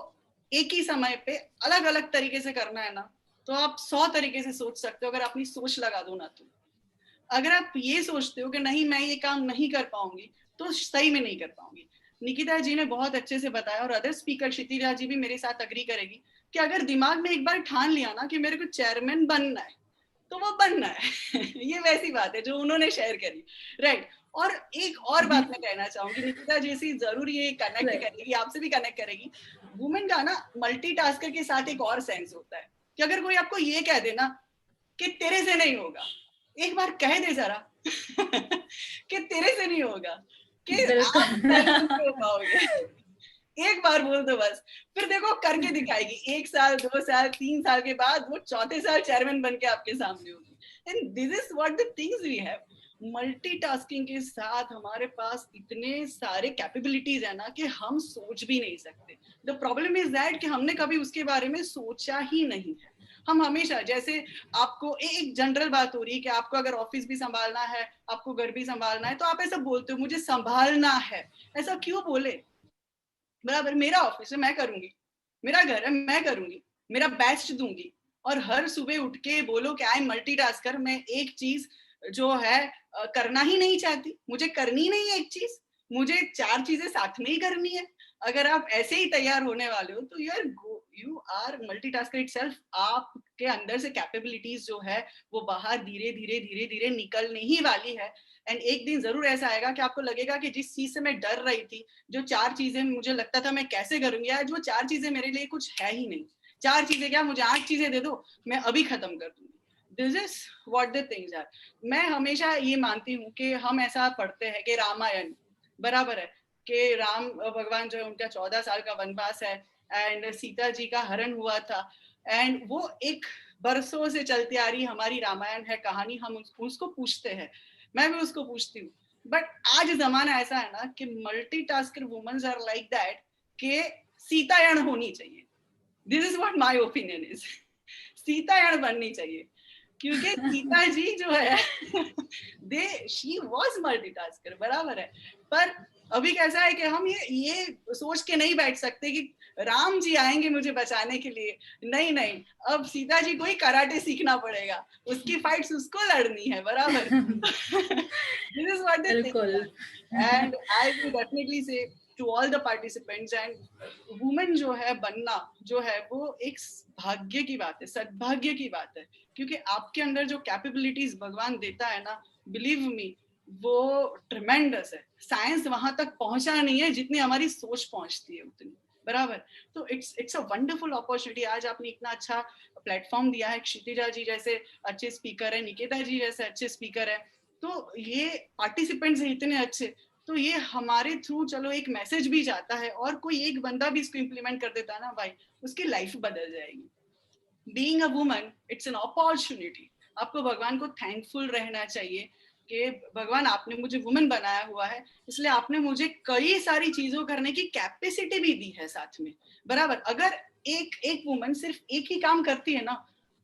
एक ही समय पे अलग अलग तरीके से करना है ना, तो आप 100 तरीके से सोच सकते हो अगर अपनी सोच लगा दो ना. तो अगर आप ये सोचते हो कि नहीं मैं ये काम नहीं कर पाऊंगी, तो सही में नहीं कर पाऊंगी. निकिता जी ने बहुत अच्छे से बताया, और अदर स्पीकर क्षितिजा जी भी मेरे साथ अग्री करेगी कि अगर दिमाग में एक बार ठान लिया ना कि मेरे को चेयरमैन बनना है, तो वो बनना है. ये वैसी बात है जो उन्होंने शेयर करी, राइट. और एक और बात मैं कहना चाहूंगी, निकिता जैसी जरूर ये कनेक्ट करेगी, आपसे भी कनेक्ट करेगी. वुमेन का ना मल्टीटास्कर के साथ एक और सेंस होता है कि अगर कोई आपको ये कह दे ना कि तेरे से नहीं होगा, एक बार कह दे जरा कि तेरे से नहीं होगा, कि आप नहीं हो पाओगे. एक बार बोल दो बस, फिर देखो करके दिखाएगी. 1 साल 2 साल 3 साल के बाद वो 4थे साल चेयरमैन बन के आपके सामने होगी. And this is what the things we have. Multitasking के साथ हमारे पास इतने सारे कैपेबिलिटीज है ना कि हम सोच भी नहीं सकते. द प्रॉब्लम इज दैट कि हमने कभी उसके बारे में सोचा ही नहीं है. हम हमेशा, जैसे आपको एक जनरल बात हो रही है कि आपको अगर ऑफिस भी संभालना है, आपको घर भी संभालना है, तो आप ऐसा बोलते हो मुझे संभालना है. ऐसा क्यों बोले? बराबर, मेरा ऑफिस है मैं करूंगी, मेरा घर है मैं करूंगी, मेरा बेस्ट दूंगी. और हर सुबह उठ के बोलो कि आई एम मल्टीटास्कर, मैं एक चीज जो है करना ही नहीं चाहती, मुझे करनी नहीं है एक चीज, मुझे 4 चीजें साथ में ही करनी है. अगर आप ऐसे ही तैयार होने वाले हो तो यू आर मल्टीटास्कर इटसेल्फ. आपके अंदर से कैपेबिलिटीज जो है वो बाहर धीरे धीरे धीरे धीरे निकलने ही वाली है. एंड एक दिन जरूर ऐसा आएगा कि आपको लगेगा कि जिस चीज से मैं डर रही थी, जो 4 चीजें मुझे लगता था मैं कैसे करूंगी, आज वो 4 चीजें मेरे लिए कुछ है ही नहीं. 4 चीजें क्या, मुझे 8 चीजें दे दो, मैं अभी खत्म कर दूंगी. This is what the things are. मैं हमेशा ये मानती हूँ कि हम ऐसा पढ़ते हैं कि रामायण, बराबर है, कि राम भगवान जो है उनका 14 साल का वनवास है एंड सीता जी का हरण हुआ था. एंड वो एक बरसों से चलती आ रही हमारी रामायण है कहानी. हम उसको पूछते हैं, मैं भी उसको पूछती हूँ. बट आज जमाना ऐसा है ना कि multitasker womens are like that कि सीतायण होनी चाहिए. This is what my opinion is. Sitayan बननी चाहिए क्योंकि गीता जी जो है शी वॉज मल्टीटास्कर, बराबर है। पर अभी कैसा है कि हम ये सोच के नहीं बैठ सकते कि राम जी आएंगे मुझे बचाने के लिए, नहीं नहीं, अब सीता जी को ही कराटे सीखना पड़ेगा, उसकी फाइट्स उसको लड़नी है, बराबर। This is what they think, and I will definitely say to all the participants, and women जो है बनना जो है वो एक भाग्य की बात है, सद्भाग्य की बात है, क्योंकि आपके अंदर जो कैपेबिलिटीज भगवान देता है ना, बिलीव मी, वो ट्रिमेंडस है। साइंस वहां तक पहुंचा नहीं है जितनी हमारी सोच पहुंचती है उतनी, बराबर। तो इट्स अ वंडरफुल अपॉर्चुनिटी। आज आपने इतना अच्छा प्लेटफॉर्म दिया है, क्षितिजा जी जैसे अच्छे स्पीकर है, निकिता जी जैसे अच्छे स्पीकर है, तो ये पार्टिसिपेंट्स हैं इतने अच्छे, तो ये हमारे थ्रू चलो एक मैसेज भी जाता है, और कोई एक बंदा भी इसको इम्प्लीमेंट कर देता है ना भाई, उसकी लाइफ बदल जाएगी। Being a woman it's an opportunity. आपको भगवान को थैंकफुल रहना चाहिए कि भगवान आपने मुझे वुमन बनाया हुआ है, इसलिए आपने मुझे कई सारी चीजों करने की कैपेसिटी भी दी है साथ में, बराबर। अगर एक वुमन सिर्फ एक ही काम करती है ना,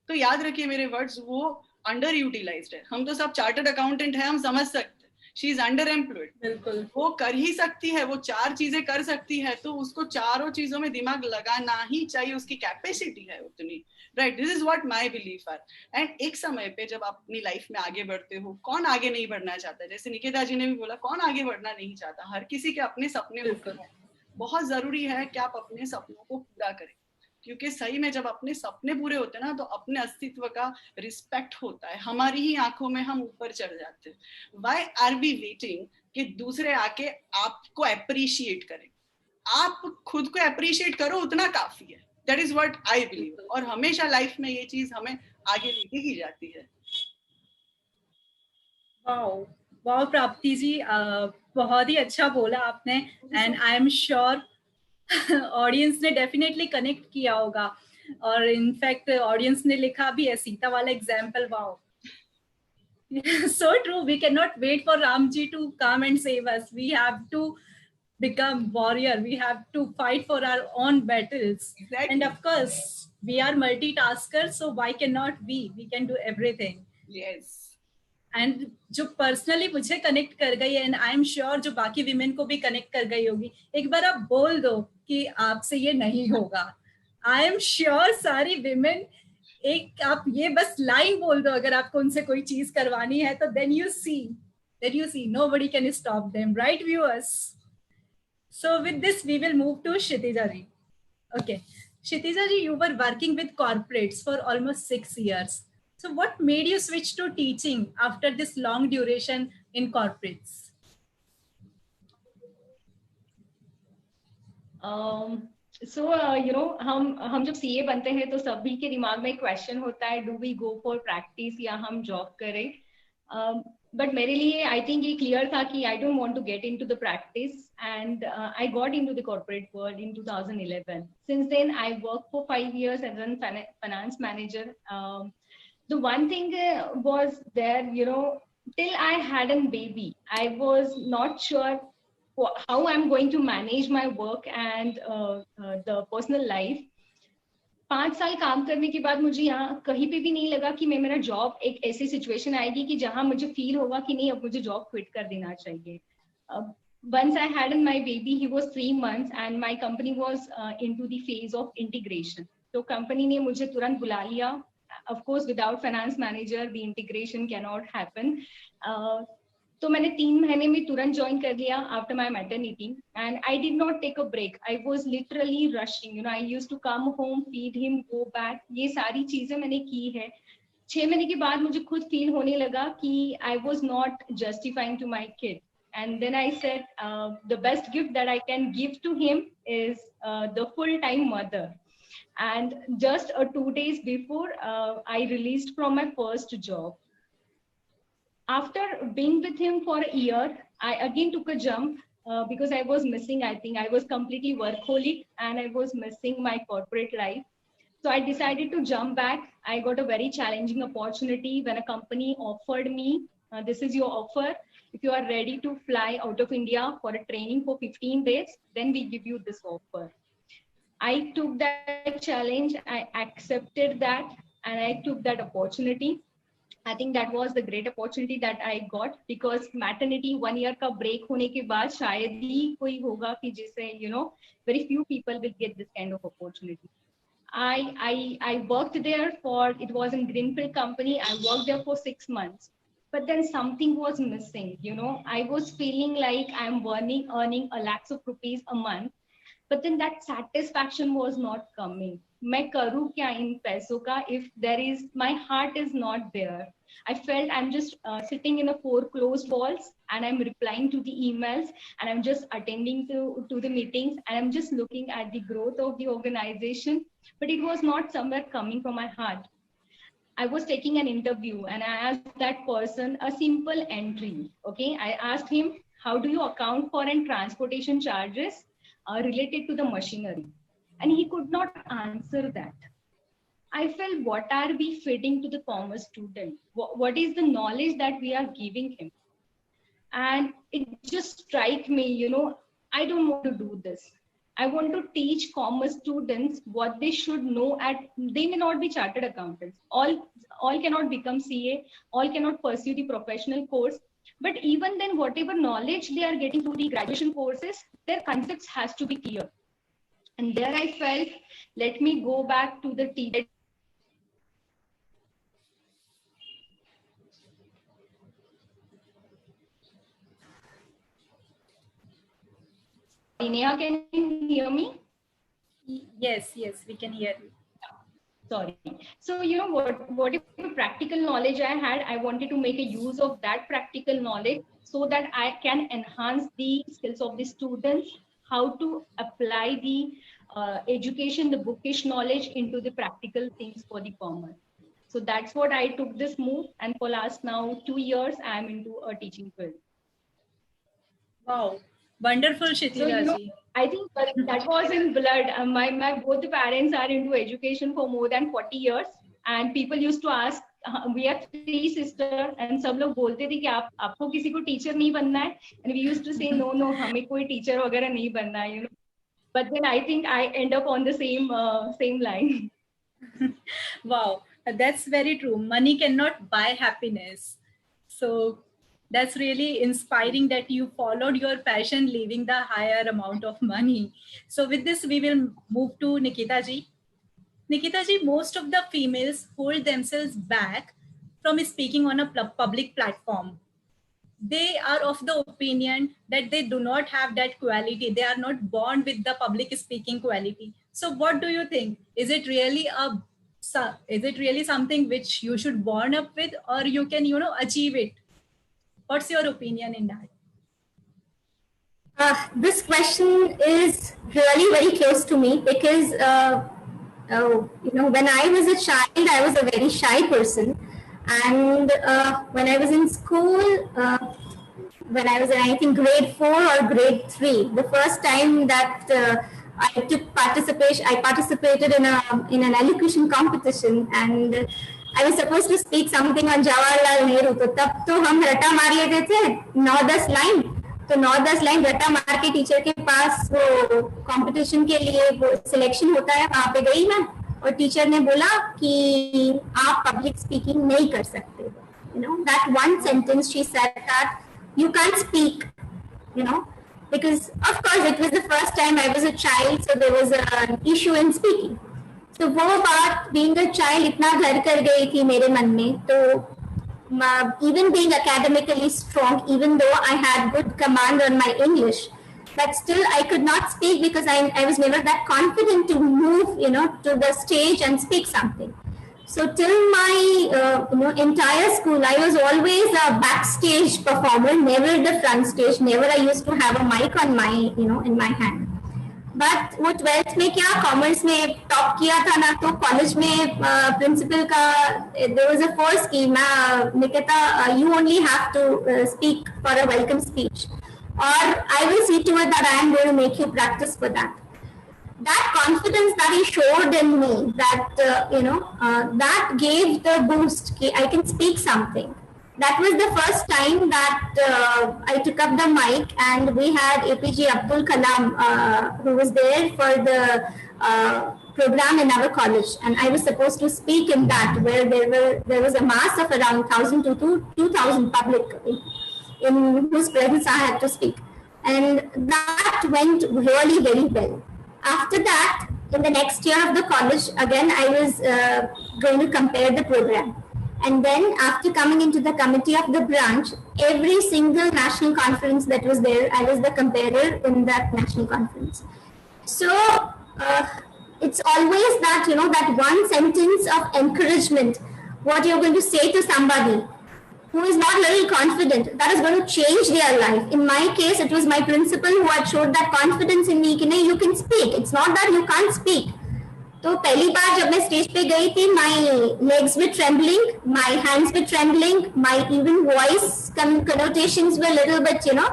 तो याद रखिए मेरे वर्ड्स, वो अंडर यूटिलाइज्ड है। हम तो सब चार्टर्ड अकाउंटेंट है, हम समझ सकते, शी इज अंडर एम्प्लॉयड, बिल्कुल। वो कर ही सकती है, वो 4 चीजें कर सकती है, तो उसको चारों चीजों में दिमाग लगाना ही चाहिए, उसकी कैपेसिटी है उतनी, right. This is what my belief are. And एक समय पे जब आप अपनी लाइफ में आगे बढ़ते हो, कौन आगे नहीं बढ़ना चाहता, जैसे निकिता जी ने भी बोला, कौन आगे बढ़ना नहीं चाहता, हर किसी के अपने सपने होते हैं। बहुत जरूरी है कि आप अपने सपनों को पूरा करें, क्योंकि सही में जब अपने सपने पूरे होते हैं ना, तो अपने अस्तित्व का रिस्पेक्ट होता है, हमारी ही आंखों में हम ऊपर चढ़ जाते हैं। व्हाई आर वी वेटिंग कि दूसरे आके आपको अप्रिशिएट करें? आप खुद को अप्रिशिएट करो, उतना काफी है। That is what I believe, और हमेशा लाइफ में ये चीज हमें आगे लेके ही जाती है। वाओ वाओ प्राप्ति जी, बहुत ही अच्छा बोला आपने, and I am sure audience ने डेफिनेटली कनेक्ट किया होगा, और इनफैक्ट ऑडियंस ने लिखा भी है सीता वाला example, wow so true. We cannot wait for Ramji to come and save us. We have to become warrior. We have to fight for our own battles. Exactly. And of course, we are multitaskers, so why cannot we? We can do everything. Yes. And जो personally मुझे connect कर गई है, and I am sure जो बाकी women को भी connect कर गई होगी, एक बार आप बोल दो कि आपसे ये नहीं होगा। आई एम श्योर सारी विमेन, एक आप ये बस लाइन बोल दो अगर आपको उनसे कोई चीज करवानी है, तो then you see nobody can stop them, right viewers? So with this we will move to Kshitija ji. Okay, Kshitija ji, you were working with corporates for almost 6 years. So what made you switch to teaching after this long duration in corporates? हम जब CA बनते हैं तो सभी के दिमाग में एक क्वेश्चन होता है, do we go for practice या हम जॉब करें? बट मेरे लिए आई थिंक ये क्लियर था कि I don't want to get into the practice, and I got into the corporate world in 2011. Since then I worked for 5 years as a finance manager. The one thing was there, till I had a baby, I was not sure how I'm going to manage my work and the personal life. 5 साल काम करने के बाद मुझे यहाँ कहीं पे भी नहीं लगा कि मेरा जॉब एक ऐसी सिचुएशन आएगी कि जहाँ मुझे फील होगा कि नहीं, अब मुझे जॉब क्विट कर देना चाहिए. Once I had my baby, he was 3 months and my company was into the phase of integration. तो कंपनी ने मुझे तुरंत बुला लिया. Of course, without finance manager, the integration cannot happen. तो मैंने 3 महीने में तुरंत ज्वाइन कर लिया after my maternity, and I did not take a break. I was literally rushing. I used to come home, feed him, go back. ये सारी चीजें मैंने की है. 6 महीने के बाद मुझे खुद फील होने लगा कि I was not justifying to my kid. And then I said, the best gift that I can give to him is the full-time mother. And just 2 days before, I released from my first job. After being with him for a year, I again took a jump because I was missing, I think I was completely workaholic and I was missing my corporate life. So I decided to jump back. I got a very challenging opportunity when a company offered me, this is your offer. If you are ready to fly out of India for a training for 15 days, then we give you this offer. I took that challenge, I accepted that, and I took that opportunity. I think that was the great opportunity that I got, because maternity 1 year का break होने के बाद शायद ही कोई होगा कि जिसे very few people will get this kind of opportunity. I worked there for, it was in Greenfield company. I worked there for 6 months, but then something was missing. I was feeling like I'm earning a lakhs of rupees a month, but then that satisfaction was not coming. मैं करूँ क्या इन पैसों का if there is, my heart is not there. I felt I'm just sitting in a 4 closed walls, and I'm replying to the emails, and I'm just attending to the meetings, and I'm just looking at the growth of the organization, but it was not somewhere coming from my heart. I was taking an interview, and I asked that person a simple entry. Okay, I asked him, how do you account for and transportation charges related to the machinery? And he could not answer that. I felt, what are we feeding to the commerce student? What is the knowledge that we are giving him? And it just struck me, I don't want to do this. I want to teach commerce students what they should know. They may not be chartered accountants. All cannot become CA. All cannot pursue the professional course. But even then, whatever knowledge they are getting through the graduation courses, their concepts has to be clear. And there I felt, let me go back to the teacher. Neha, can you hear me? Yes, we can hear you. Sorry. So, whatever practical knowledge I had, I wanted to make a use of that practical knowledge so that I can enhance the skills of the students, how to apply the education, the bookish knowledge into the practical things for the commerce. So that's what I took this move. And for last now 2 years, I'm into a teaching field. Wow. Wonderful, Kshitija ji. I think that was in blood. My both the parents are into education for more than 40 years. And people used to ask, we are 3 sisters, and सब लोग बोलते थे कि आपको किसी को teacher नहीं बनना है. And we used to say, no, हमें कोई टीचर वगैरह नहीं बनना है, But then I think I end up on the same line. Wow, that's very true. Money cannot buy happiness. So that's really inspiring that you followed your passion, leaving the higher amount of money. So with this, we will move to Nikita ji. Nikita ji, most of the females hold themselves back from speaking on a public platform. They are of the opinion that they do not have that quality. They are not born with the public speaking quality. So what do you think? Is it really something which you should born up with, or you can, achieve it? What's your opinion in that? This question is really very close to me because, when I was a child, I was a very shy person. And when I was in school, when I was in, I think, grade 4 or grade 3, the first time that I participated in an elocution competition, and I was supposed to speak something on Jawaharlal Nehru. तो तब तो हम रटा मार लेते थे 9-10 line. तो 9-10 line रटा मार के टीचर के पास वो कंपटीशन के लिए वो सिलेक्शन होता है, वहाँ पे गई मैं. और टीचर ने बोला कि आप पब्लिक स्पीकिंग नहीं कर सकते. That one sentence she said that you can't speak, because of course it was the first time I was a child, so there was an issue in speaking. So वो बात being a child इतना घर कर गई थी मेरे मन में. तो even being academically strong, even though I had good command on my English, but still I could not speak because I was never that confident to move, to the stage and speak something. So till my, entire school, I was always a backstage performer, never the front stage. Never I used to have a mic on my, in my hand. But वो 12th में क्या commerce में top किया था ना, तो college में principal का there was a force कि Nikita, you only have to speak for a welcome speech. Or I will see to it that I am going to make you practice for that. That confidence that he showed in me, that, that gave the boost. I can speak something. That was the first time that I took up the mic, and we had APJ Abdul Kalam, who was there for the program in our college, and I was supposed to speak in that, where there was a mass of around 1,000 to 2,000 public in whose presence I had to speak, and that went really very well. After that, in the next year of the college, again I was going to compare the program. And then after coming into the committee of the branch, every single national conference that was there, I was the comparer in that national conference. So it's always that, you know, that one sentence of encouragement, what you're going to say to somebody who is not very confident, that is going to change their life. In my case, it was my principal who had showed that confidence in me, कि नहीं, you can speak. It's not that you can't speak. तो पहली बार जब मैं stage पे गई थी, my legs were trembling, my hands were trembling, my even voice connotations were a little bit, you know,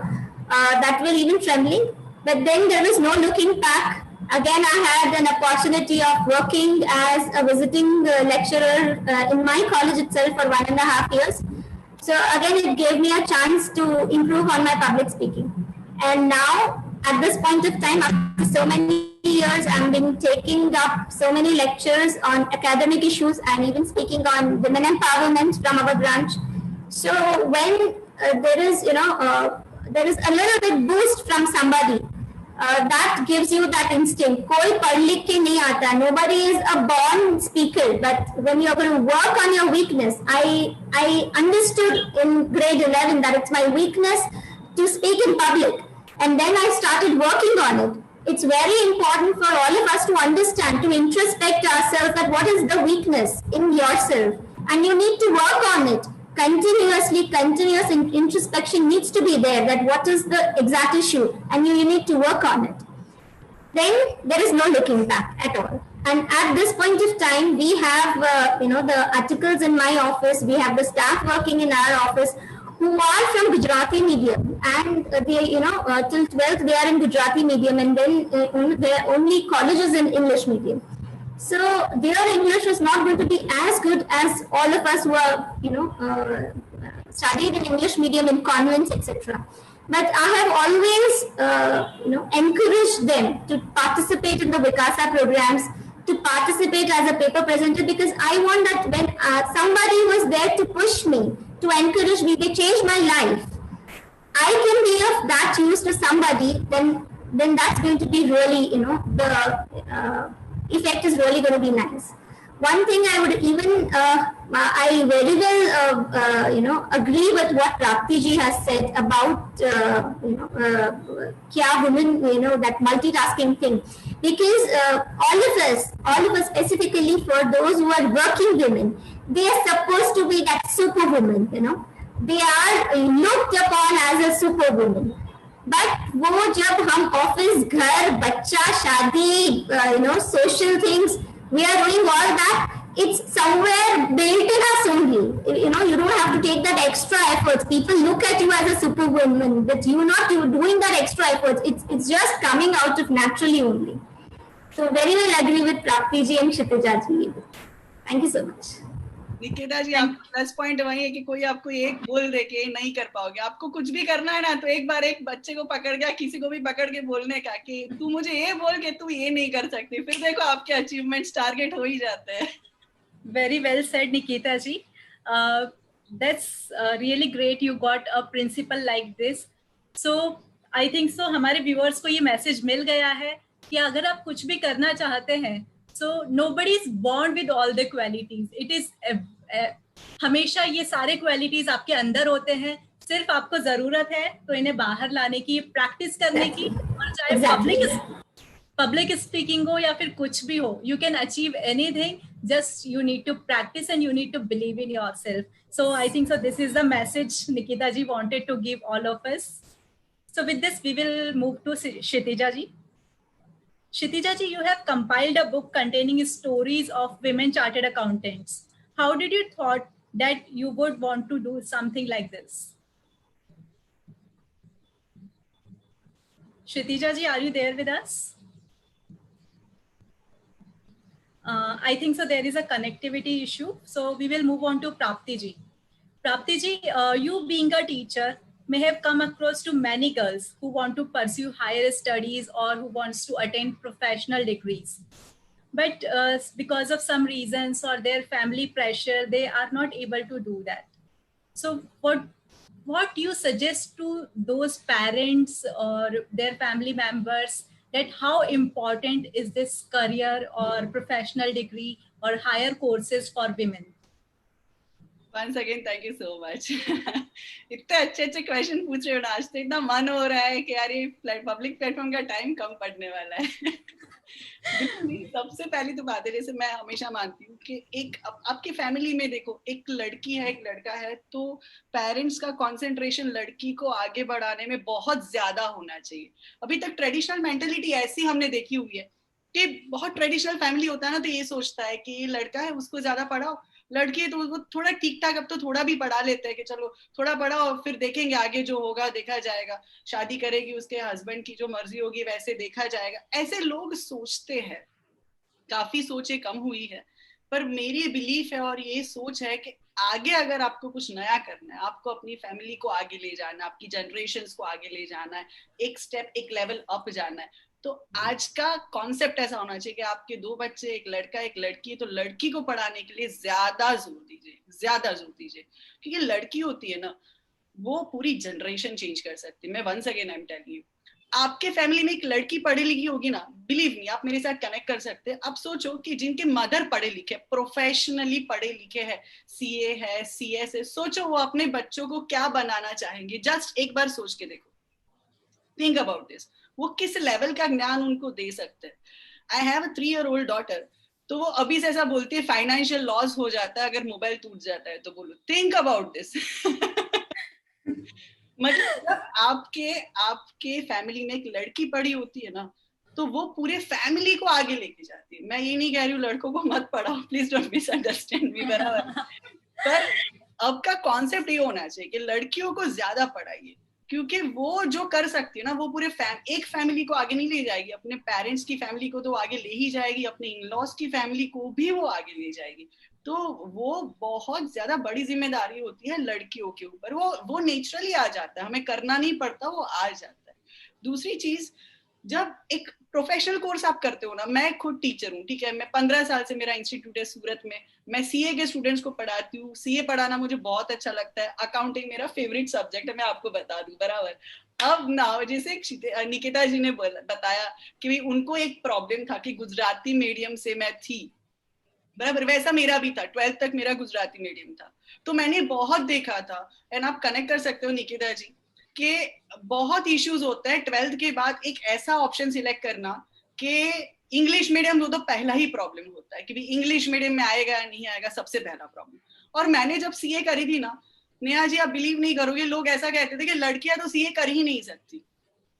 that were even trembling. But then there was no looking back. Again, I had an opportunity of working as a visiting lecturer in my college itself for 1.5 years. So again, it gave me a chance to improve on my public speaking. And now, at this point of time, after so many years, I've been taking up so many lectures on academic issues and even speaking on women empowerment from our branch. So when there is, you know, there is a little bit boost from somebody, that gives you that instinct. कोई पढ़ लिख के नहीं आता. Nobody is a born speaker, but when you're going to work on your weakness, I understood in grade 11 that it's my weakness to speak in public, and then I started working on it. It's very important for all of us to understand, to introspect ourselves, that what is the weakness in yourself, and you need to work on it continuously. Continuous introspection needs to be there, that what is the exact issue, and you need to work on it. Then there is no looking back at all. And at this point of time, we have you know, the articles in my office, we have the staff working in our office who are from Gujarati medium, and they, you know, till 12th they are in Gujarati medium, and then their only colleges in English medium. So their English is not going to be as good as all of us who are, you know, studied in English medium in convents, etc. But I have always, you know, encouraged them to participate in the Vikasa programs, to participate as a paper presenter, because I want that when somebody was there to push me, to encourage me, they changed my life. I can be of that use to somebody, then that's going to be really, you know, the effect is really going to be nice. One thing I would even, I very well, you know, agree with what Prapti ji has said about, you know, kya women, you know, that multitasking thing. Because all of us specifically for those who are working women, they are supposed to be that superwoman, you know. They are looked upon as a superwoman. But वो जब हम office, घर, बच्चा, शादी, you know, social things, we are doing all that. It's somewhere built in us only. You know, you don't have to take that extra efforts. People look at you as a superwoman, but you're not doing that extra efforts. It's just coming out of naturally only. So very well agree with Prapti ji and Kshitija ji. Thank you so much. Nikita जी, आपका plus point वही है कि कोई आपको एक बोल दे के नहीं कर पाओगे. आपको कुछ भी करना है ना, तो एक बार एक बच्चे को पकड़ के, किसी को भी पकड़ के बोलने का कि तू मुझे ये बोल के तू ये नहीं कर सकती, फिर देखो आपके अचीवमेंट्स टारगेट हो ही जाते हैं. Very well said, Nikita ji. That's really great. You got a principal like this. So I think so. हमारे viewers को ये message मिल गया है कि अगर आप कुछ भी करना चाहते हैं, so nobody is born with all the qualities. It is हमेशा ये सारे qualities आपके अंदर होते हैं. सिर्फ आपको जरूरत है तो इन्हें बाहर लाने की, प्रैक्टिस करने की, और चाहे public speaking हो या फिर कुछ भी हो, you can achieve anything. Just you need to practice and you need to believe in yourself. So I think so this is the message Nikita ji wanted to give all of us. So with this we will move to Kshitija ji. Kshitija ji, you have compiled a book containing stories of women chartered accountants. How did you thought that you would want to do something like this? Kshitija ji, are you there with us? I think so there is a connectivity issue. So we will move on to Prapti ji. Prapti ji, you being a teacher, may have come across to many girls who want to pursue higher studies or who wants to attain professional degrees. But because of some reasons or their family pressure, they are not able to do that. So what you suggest to those parents or their family members, that how important is this career or professional degree or higher courses for women? Once again, thank you so much. इतने अच्छे question पूछ रहे हो ना, आज तो इतना मन हो रहा है कि यार ये पब्लिक प्लेटफॉर्म का टाइम कम पड़ने वाला है. सबसे पहली तो बात है, जैसे मैं हमेशा मानती हूँ कि एक आपकी फैमिली में देखो, एक लड़की है एक लड़का है, तो पेरेंट्स का कंसंट्रेशन लड़की को आगे बढ़ाने में बहुत ज्यादा होना चाहिए. अभी तक ट्रेडिशनल मेंटेलिटी ऐसी हमने देखी हुई है कि बहुत ट्रेडिशनल फैमिली होता है ना, तो ये सोचता है कि ये लड़का है उसको ज्यादा पढ़ाओ, लड़की है तो वो थोड़ा ठीक ठाक अब तो थोड़ा भी पढ़ा लेते हैं कि चलो थोड़ा पढ़ाओ फिर देखेंगे आगे जो होगा देखा जाएगा, शादी करेगी उसके हस्बैंड की जो मर्जी होगी वैसे देखा जाएगा. ऐसे लोग सोचते हैं. काफी सोचे कम हुई है, पर मेरी बिलीफ है और ये सोच है कि आगे अगर आपको कुछ नया करना है, आपको अपनी फैमिली को आगे ले जाना है, आपकी जनरेशंस को आगे ले जाना है, एक स्टेप एक लेवल अप जाना है, तो आज का कॉन्सेप्ट ऐसा होना चाहिए कि आपके 2 बच्चे, एक लड़का एक लड़की है, तो लड़की को पढ़ाने के लिए ज्यादा जोर दीजिए, क्योंकि लड़की होती है ना, वो पूरी जनरेशन चेंज कर सकती है. मैं once again I am telling you, आपके फैमिली में एक लड़की पढ़ी लिखी होगी ना, बिलीव नहीं, आप मेरे साथ कनेक्ट कर सकते हैं. आप सोचो कि जिनके मदर पढ़े लिखे, प्रोफेशनली पढ़े लिखे हैं, सीए है, सीएस है, सोचो वो अपने बच्चों को क्या बनाना चाहेंगे. जस्ट एक बार सोच के देखो, थिंक अबाउट दिस. वो किस लेवल का ज्ञान उनको दे सकते हैं. I have a 3-year-old daughter, तो वो अभी से ऐसा बोलती है फाइनेंशियल लॉस हो जाता है अगर मोबाइल टूट जाता है, तो बोलो थिंक अबाउट दिस. मतलब आपके फैमिली में एक लड़की पढ़ी होती है ना, तो वो पूरे फैमिली को आगे लेके जाती है. मैं ये नहीं कह रही हूँ लड़कों को मत पढ़ाओ, प्लीज डोंट मिसअंडरस्टैंड मी, बराबर. पर अब का कॉन्सेप्ट ये होना चाहिए कि लड़कियों को ज्यादा पढ़ाइए, क्योंकि वो जो कर सकती है ना, वो पूरे एक फैमिली को आगे नहीं ले जाएगी, अपने पेरेंट्स की फैमिली को तो आगे ले ही जाएगी, अपने इन-लॉज की फैमिली को भी वो आगे ले जाएगी. तो वो बहुत ज्यादा बड़ी जिम्मेदारी होती है लड़कियों के ऊपर. वो नेचुरली आ जाता है, हमें करना नहीं पड़ता, वो आ जाता है. दूसरी चीज, जब एक प्रोफेशनल कोर्स आप करते हो ना, मैं खुद टीचर हूँ, ठीक है, मैं 15 साल से मेरा इंस्टीट्यूट है सूरत में, मैं सीए के स्टूडेंट्स को पढ़ाती हूँ. सीए पढ़ाना मुझे बहुत अच्छा लगता है. अकाउंटिंग मेरा फेवरेट सब्जेक्ट है, मैं आपको बता दूं, बराबर. अब ना, जैसे निकिता जी ने बताया कि भाई उनको एक प्रॉब्लम था कि गुजराती मीडियम से मैं थी, बराबर, वैसा मेरा भी था. 12th तक मेरा गुजराती मीडियम था, तो मैंने बहुत देखा था. एंड आप कनेक्ट कर सकते हो निकिता जी कि बहुत इश्यूज होता है 12th के बाद एक ऐसा ऑप्शन सिलेक्ट करना कि इंग्लिश मीडियम, वो तो पहला ही प्रॉब्लम होता है कि भाई इंग्लिश मीडियम में आएगा या नहीं आएगा, सबसे पहला प्रॉब्लम. और मैंने जब सीए करी थी ना, नेहा जी आप बिलीव नहीं करोगे, लोग ऐसा कहते थे कि लड़कियां तो सीए कर ही नहीं सकती,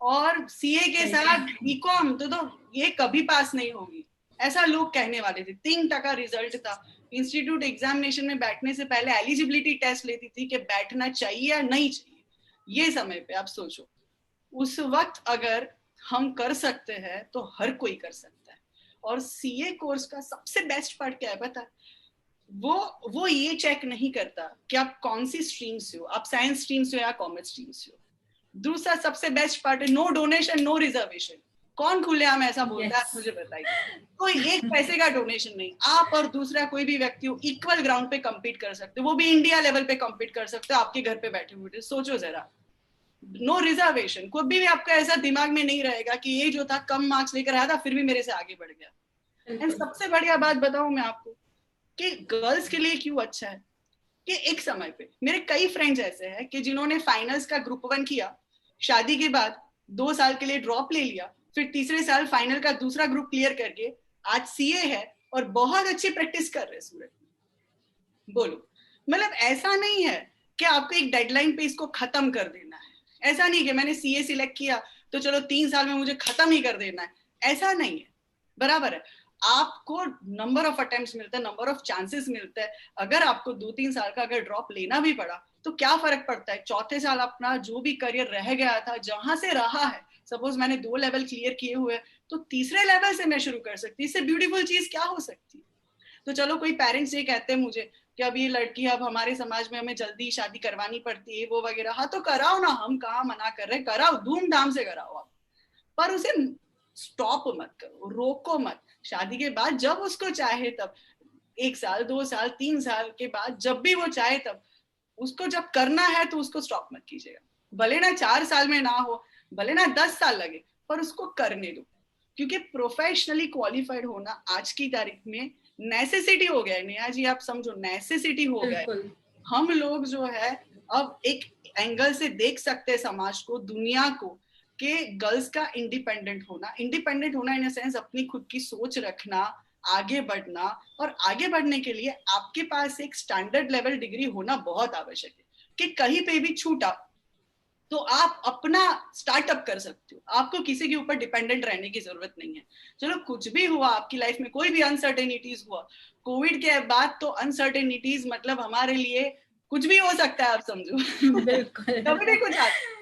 और सीए के साथ बीकॉम तो ये कभी पास नहीं होगी, ऐसा लोग कहने वाले थे. 3% रिजल्ट था. इंस्टीट्यूट एग्जामिनेशन में बैठने से पहले एलिजिबिलिटी टेस्ट लेती थी कि बैठना चाहिए या नहीं चाहिए. ये समय पे आप सोचो, उस वक्त अगर हम कर सकते हैं तो हर कोई कर सकता है. और सीए कोर्स का सबसे बेस्ट पार्ट क्या है पता है? वो ये चेक नहीं करता कि आप कौन सी स्ट्रीम से हो, आप साइंस स्ट्रीम से हो या कॉमर्स स्ट्रीम से हो. दूसरा सबसे बेस्ट पार्ट है नो डोनेशन नो रिजर्वेशन. कौन खुलेआम ऐसा बोलता है, मुझे बताइए. कोई एक पैसे का डोनेशन नहीं. आप और दूसरा कोई भी व्यक्ति हो, इक्वल ग्राउंड पे compete कर सकते हो, वो भी इंडिया लेवल पे compete कर सकते हो आपके घर पे बैठे हुए. सोचो जरा, नो रिजर्वेशन. कोई भी आपका ऐसा दिमाग में नहीं रहेगा कि ये जो था कम मार्क्स लेकर आया था फिर भी मेरे से आगे बढ़ गया. एंड सबसे बढ़िया बात बताऊं मैं आपको कि गर्ल्स के लिए क्यों अच्छा है कि एक समय पे मेरे कई फ्रेंड्स ऐसे हैं कि जिन्होंने फाइनल्स का ग्रुप 1 किया, शादी के बाद 2 साल के लिए ड्रॉप ले लिया, फिर तीसरे साल फाइनल का दूसरा ग्रुप क्लियर करके आज सीए है और बहुत अच्छी प्रैक्टिस कर रहे हैं सूरत में. बोलो, मतलब ऐसा नहीं है कि आपको एक डेडलाइन पे इसको खत्म कर देना है. ऐसा नहीं कि मैंने सीए सिलेक्ट किया तो चलो 3 साल में मुझे खत्म ही कर देना है, ऐसा नहीं है. बराबर है, आपको नंबर ऑफ अटेम्प्ट्स मिलता है, नंबर ऑफ चांसेस मिलता है. अगर आपको 2-3 साल का अगर ड्रॉप लेना भी पड़ा तो क्या फर्क पड़ता है, चौथे साल अपना जो भी करियर रह गया था जहां से रहा है, सपोज मैंने 2 लेवल क्लियर किए हुए तो तीसरे लेवल से मैं शुरू कर सकती. इससे ब्यूटीफुल चीज क्या हो सकती है. तो चलो कोई पेरेंट्स ये कहते हैं मुझे कि अब ये लड़की, अब हमारे समाज में हमें जल्दी शादी करवानी पड़ती है वो वगैरह। हाँ तो कराओ ना, हम कहाँ मना कर रहे, कराओ, धूमधाम से कराओ आप, पर उसे स्टॉप मत करो, रोको मत। शादी के बाद जब उसको चाहे तब, 1 साल 2 साल 3 साल के बाद जब भी वो चाहे तब, उसको जब करना है तो उसको स्टॉप मत कीजिएगा। भले ना 4 साल में ना हो, भले ना 10 साल लगे, पर उसको करने दो। क्योंकि प्रोफेशनली क्वालिफाइड होना आज की तारीख में नेसेसिटी हो गया है। नेहा जी आप समझो, नेसेसिटी हो गया है। हम लोग जो है अब एक एंगल से देख सकते हैं समाज को, दुनिया को, कि गर्ल्स का इंडिपेंडेंट होना इन सेंस अपनी खुद की सोच रखना, आगे बढ़ना, और आगे बढ़ने के लिए आपके पास एक स्टैंडर्ड लेवल डिग्री होना बहुत आवश्यक है कि कहीं पे भी छूटा तो आप अपना स्टार्टअप कर सकते हो, आपको किसी के ऊपर डिपेंडेंट रहने की जरूरत नहीं है। चलो कुछ भी हुआ आपकी लाइफ में, कोई भी अनसर्टेनिटीज हुआ, कोविड के बाद तो अनसर्टेनिटीज मतलब हमारे लिए कुछ भी हो सकता है, आप समझो कभी भी कुछ आता।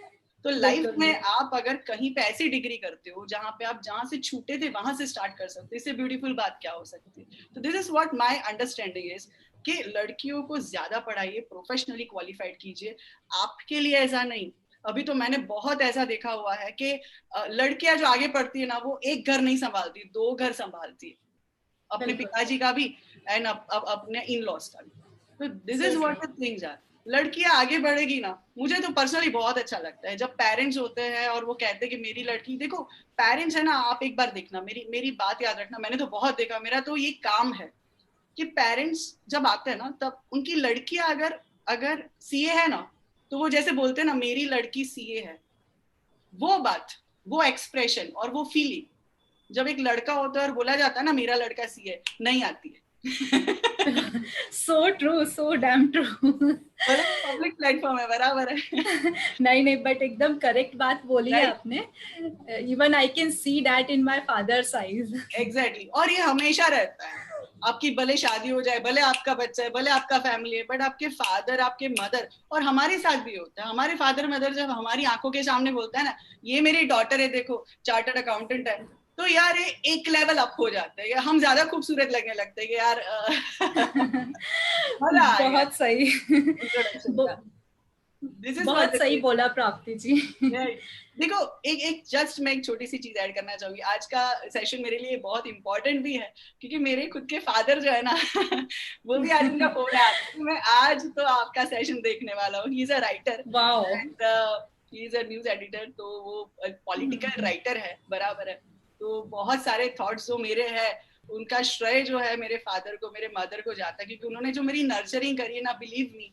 तो लाइफ में आप अगर कहीं पे ऐसी डिग्री करते हो जहां पे आप जहां से छूटे थे वहां से स्टार्ट कर सकते हो, इससे ब्यूटीफुल बात क्या हो सकती है। तो this is what my understanding is कि लड़कियों को ज्यादा पढ़ाइए, प्रोफेशनली क्वालिफाइड कीजिए। आपके लिए ऐसा नहीं, अभी तो मैंने बहुत ऐसा देखा हुआ है कि लड़कियां जो आगे पढ़ती है ना, वो एक घर नहीं संभालती, 2 घर संभालती है, अपने पिताजी का भी एंड अपने इन लॉज का भी। तो this is what the things are. लड़कियां आगे बढ़ेगी ना, मुझे तो पर्सनली बहुत अच्छा लगता है जब पेरेंट्स होते हैं और वो कहते हैं कि मेरी लड़की, देखो पेरेंट्स है ना, आप एक बार देखना, मेरी बात याद रखना, मैंने तो बहुत देखा, मेरा तो ये काम है कि पेरेंट्स जब आते हैं ना, तब उनकी लड़कियां अगर सीए है ना, तो वो जैसे बोलते हैं ना मेरी लड़की सीए है, वो बात, वो एक्सप्रेशन और वो फीलिंग जब एक लड़का होता है और बोला जाता है ना मेरा लड़का सीए, नहीं आती है। so true, so damn true. Public platform है, बराबर है। नहीं बट एकदम करेक्ट बात बोली है आपने। Even I can see that in my father's eyes. Exactly, और ये हमेशा रहता है। आपकी भले शादी हो जाए, भले आपका बच्चा है, भले आपका फैमिली है, बट आपके फादर, आपके मदर, और हमारे साथ भी होता है, हमारे फादर मदर जब हमारी आंखों के सामने बोलता है ना ये मेरी डॉटर है, देखो चार्टर्ड अकाउंटेंट है, तो यार एक लेवल अप हो जाता है, हम ज्यादा खूबसूरत लगने लगते हैं कि यार बहुत सही, बहुत सही बोला प्राप्ति जी। देखो एक जस्ट मैं एक छोटी सी चीज ऐड करना चाहूंगी। आज का सेशन मेरे लिए बहुत इंपॉर्टेंट भी है क्योंकि मेरे खुद के फादर जो है ना वो भी आज उनका फोन है, मैं आज तो आपका सेशन देखने वाला हूँ। He is a writer, he is a news editor, तो वो पॉलिटिकल राइटर है, बराबर है। तो बहुत सारे थॉट्स जो मेरे हैं उनका श्रेय जो है मेरे फादर को, मेरे मदर को जाता है, क्योंकि उन्होंने जो मेरी नर्चरिंग करी है ना, बिलीव मी,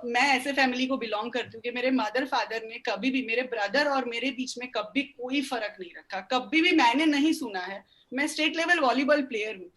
मैं ऐसे फैमिली को बिलोंग करती हूँ कि मेरे मदर फादर ने कभी भी मेरे ब्रदर और मेरे बीच में कभी कोई फर्क नहीं रखा। कभी भी मैंने नहीं सुना है, मैं स्टेट लेवल वॉलीबॉल प्लेयर हूँ,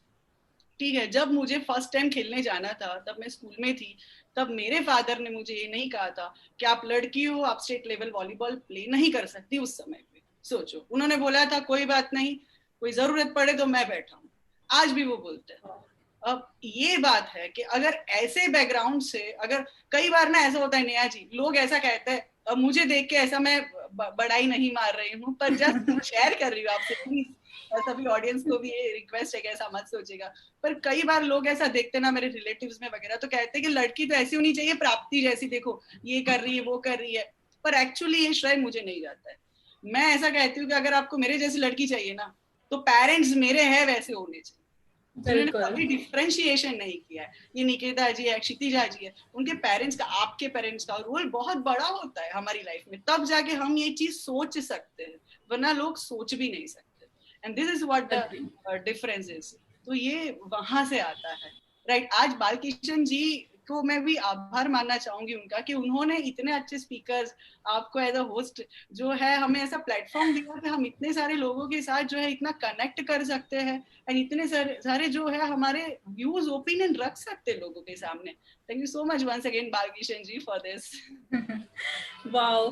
ठीक है। जब मुझे फर्स्ट टाइम खेलने जाना था तब मैं स्कूल में थी, तब मेरे फादर ने मुझे ये नहीं कहा था कि आप लड़की हो, आप स्टेट लेवल वॉलीबॉल प्ले नहीं कर सकती। उस समय पे सोचो, उन्होंने बोला था कोई बात नहीं, कोई जरूरत पड़े तो मैं बैठा हूँ। आज भी वो बोलते हैं। अब ये बात है कि अगर ऐसे बैकग्राउंड से, अगर कई बार ना ऐसा होता है नेहा जी, लोग ऐसा कहते हैं, अब मुझे देख के ऐसा मैं बड़ाई नहीं मार रही हूँ, पर जस्ट शेयर कर रही हूँ आपसे, प्लीज सभी ऑडियंस को भी ये रिक्वेस्ट है कि ऐसा मत सोचेगा। पर कई बार लोग ऐसा देखते ना मेरे रिलेटिव्स में वगैरह, तो कहते हैं कि लड़की तो ऐसी होनी चाहिए प्राप्ति जैसी, देखो ये कर रही है वो कर रही है, पर एक्चुअली ये श्रेय मुझे नहीं जाता है। मैं ऐसा कहती हूँ कि अगर आपको मेरे जैसी लड़की चाहिए ना, तो पेरेंट्स मेरे हैं वैसे होने चाहिए, उन्होंने कभी डिफरेंशिएशन नहीं किया है। ये निकिता जी है, क्षितिजा जी है, उनके पेरेंट्स का, आपके पेरेंट्स का रोल बहुत बड़ा होता है हमारी लाइफ में, तब जाके हम ये चीज सोच सकते हैं, वरना लोग सोच भी नहीं सकते। And this is what the difference is. तो ये वहां से आता है, राइट। आज बालकिशन जी को मैं भी आभार मानना चाहूंगी उनका कि उन्होंने इतने अच्छे स्पीकर्स, आपको एज अ होस्ट जो है हमें ऐसा प्लेटफॉर्म दिया कि हम इतने सारे लोगों के साथ जो है इतना कनेक्ट कर सकते हैं, एंड इतने सारे जो है हमारे व्यूज, ओपिनियन रख सकते हैं लोगों के सामने। Thank you so much once again Balkishan ji for this. Wow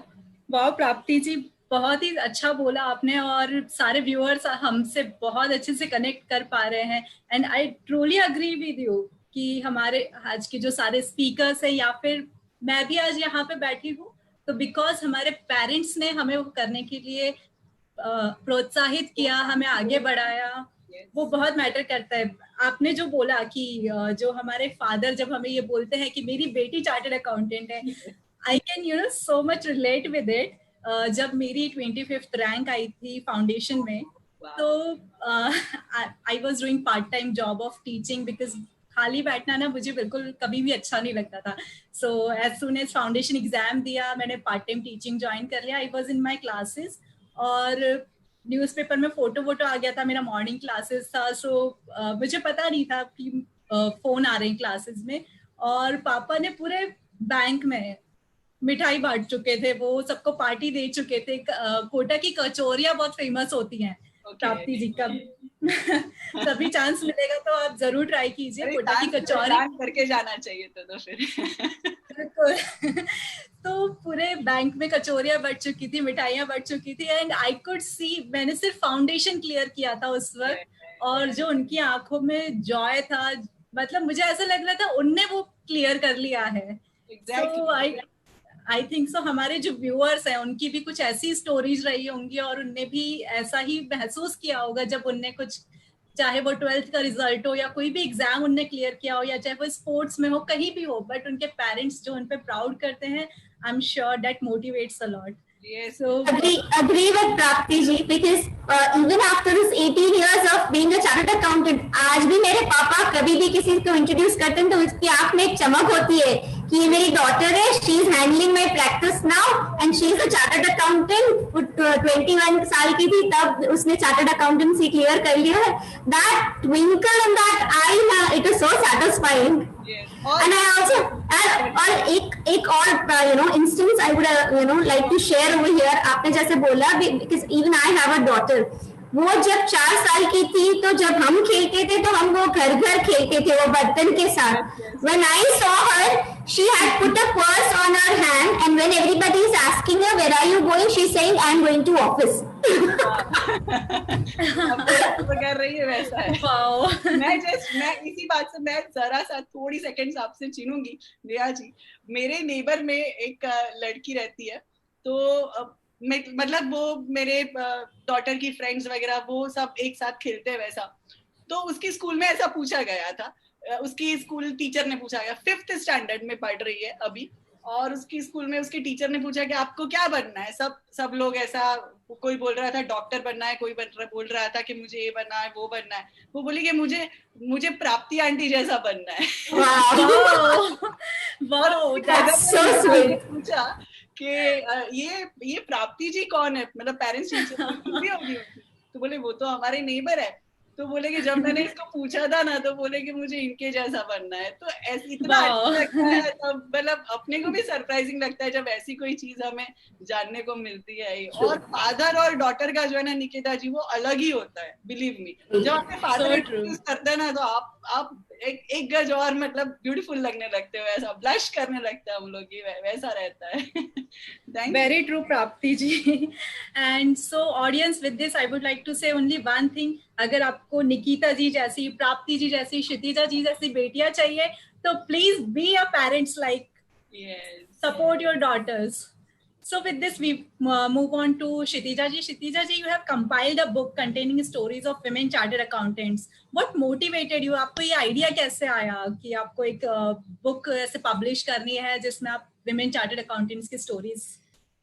wow Prapti ji, बहुत ही अच्छा बोला आपने, और सारे व्यूअर्स हमसे बहुत अच्छे से कनेक्ट कर पा रहे हैं। And I truly agree with you कि हमारे आज के जो सारे स्पीकर्स हैं, या फिर मैं भी आज यहाँ पे बैठी हूँ तो बिकॉज हमारे पेरेंट्स ने हमें वो करने के लिए प्रोत्साहित किया, हमें आगे बढ़ाया, वो बहुत मैटर करता है. आपने जो बोला कि जो हमारे फादर जब हमें ये बोलते हैं कि मेरी बेटी चार्टर्ड अकाउंटेंट है, I can so much relate with it. जब मेरी 25th रैंक आई थी फाउंडेशन में, तो I was doing part time job of teaching, because खाली बैठना ना मुझे बिल्कुल कभी भी अच्छा नहीं लगता था. So as soon as foundation exam दिया, मैंने पार्ट टाइम टीचिंग ज्वाइन कर लिया. I was in my classes और न्यूज़पेपर में फोटो आ गया था, मेरा मॉर्निंग क्लासेस था. सो मुझे पता नहीं था कि फोन आ रहे हैं क्लासेस में. और पापा ने पूरे बैंक में मिठाई बांट चुके थे, वो सबको पार्टी दे चुके थे. कोटा की कचौरियां बहुत फेमस होती हैं. प्राप्ति जी का कभी चांस मिलेगा तो आप जरूर ट्राई कीजिए. कोटा की कचौरी करके जाना चाहिए तो फिर तो पूरे बैंक में कचौरियां बढ़ चुकी थी, मिठाइयां बढ़ चुकी थी. एंड आई कुड सी, मैंने सिर्फ फाउंडेशन क्लियर किया था उस वक्त, और जो उनकी आंखों में जॉय था, मतलब मुझे ऐसा लग रहा था उनने वो क्लियर कर लिया है. So, आई थिंक सो हमारे जो व्यूअर्स हैं उनकी भी कुछ ऐसी स्टोरीज रही होंगी, और उनने भी ऐसा ही महसूस किया होगा जब उनने कुछ, चाहे वो 12th का रिजल्ट हो या कोई भी एग्जाम उनने क्लियर किया हो, या चाहे वो स्पोर्ट्स में हो, कहीं भी हो, बट उनके पेरेंट्स जो उन पे प्राउड करते हैं, I am sure that motivates a lot. Yes. So agree with Prapti ji, because even after this 18 years of being a chartered accountant, आज भी मेरे पापा कभी भी किसी को इंट्रोड्यूस करते हैं तो उसकी आंख में एक चमक होती है कि ये मेरी डॉटर है, she is handling my practice now and she is a chartered accountant. 21 साल की थी तब उसने चार्टर्ड अकाउंटेंसी क्लियर कर लिया है. That twinkle in that I, it is so satisfying. And I also, और एक और instance I would like to share over here. आपने जैसे बोला, because even I have a daughter. वो जब 4 साल की थी तो जब हम खेलते थे तो हम वो घर खेलते थे वो बर्तन के साथ. When I saw her, she had put a purse on her hand, and when everybody is asking her where are you going, she's saying I am going to office. कर रही है वैसा है. मैं इसी बात से मैं जरा सा थोड़ी सेकंड्स आपसे छीनूंगी. नेहा जी, मेरे नेबर में एक लड़की रहती है, तो मतलब वो मेरे डॉटर की फ्रेंड्स वगैरह वो सब एक साथ खेलते हैं वैसा. तो उसकी स्कूल में ऐसा पूछा गया था, उसकी स्कूल टीचर ने पूछा गया, 5th स्टैंडर्ड में पढ़ रही है अभी, और उसकी स्कूल में उसकी टीचर ने पूछा कि आपको क्या बनना है. सब लोग ऐसा, कोई बोल रहा था डॉक्टर बनना है, कोई बोल रहा था कि मुझे ये बनना है वो बनना है. वो बोली कि मुझे प्राप्ति आंटी जैसा बनना है. पूछा कि ये प्राप्ति जी कौन है, मतलब पेरेंट्स टीचर भी होगी. तो बोले वो तो हमारे नेबर है. तो बोले कि जब मैंने इसको पूछा था ना, तो बोले कि मुझे इनके जैसा बनना है. तो ऐसे इतना अच्छा लगता है, तब मतलब अपने को भी सरप्राइजिंग लगता है जब ऐसी कोई चीज हमें जानने को मिलती है. और फादर और डॉटर का जो है ना निकिता जी, वो अलग ही होता है, बिलीव मी. जब अपने फादर करते हैं ना, तो आप एक गज और मतलब ब्यूटीफुल लगने लगते हो, ऐसा ब्लश करने लगता है हम लोग, ये वैसा रहता है. Very true Prapti ji. And so audience, with this I would like to say only one thing. अगर आपको निकिता जी जैसी, प्राप्ति जी जैसी, क्षितिजा जी जैसी बेटियां चाहिए, तो please be a parents like, support your daughters. So with this, we move on to Kshitija ji. Kshitija ji, you have compiled a book containing stories of women chartered accountants. What motivated you? आपको ये idea कैसे आया कि आपको एक book ऐसे publish करनी है जिसमें आप women chartered accountants की stories?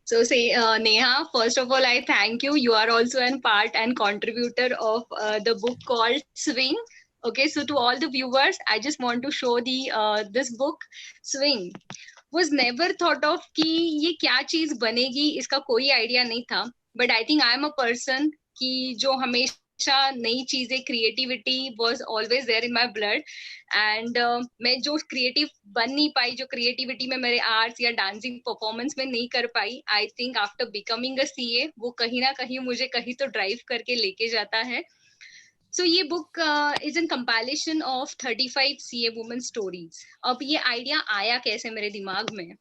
So say Neha, first of all, I thank you. You are also a part and contributor of the book called Swing. Okay, so to all the viewers, I just want to show this book, Swing. Was never thought of कि ये क्या चीज बनेगी, इसका कोई idea नहीं था. But I think I am a person कि जो हमेशा नई चीजें, creativity was always there in my blood. And मैं जो क्रिएटिव बन नहीं पाई, जो क्रिएटिविटी में मेरे आर्ट्स या डांसिंग परफॉर्मेंस में नहीं कर पाई, I think after becoming a CA वो कहीं ना कहीं मुझे कहीं तो ड्राइव करके लेके जाता है. So ये book is in compilation of 35 CA women stories. अब ये आइडिया आया कैसे मेरे दिमाग में?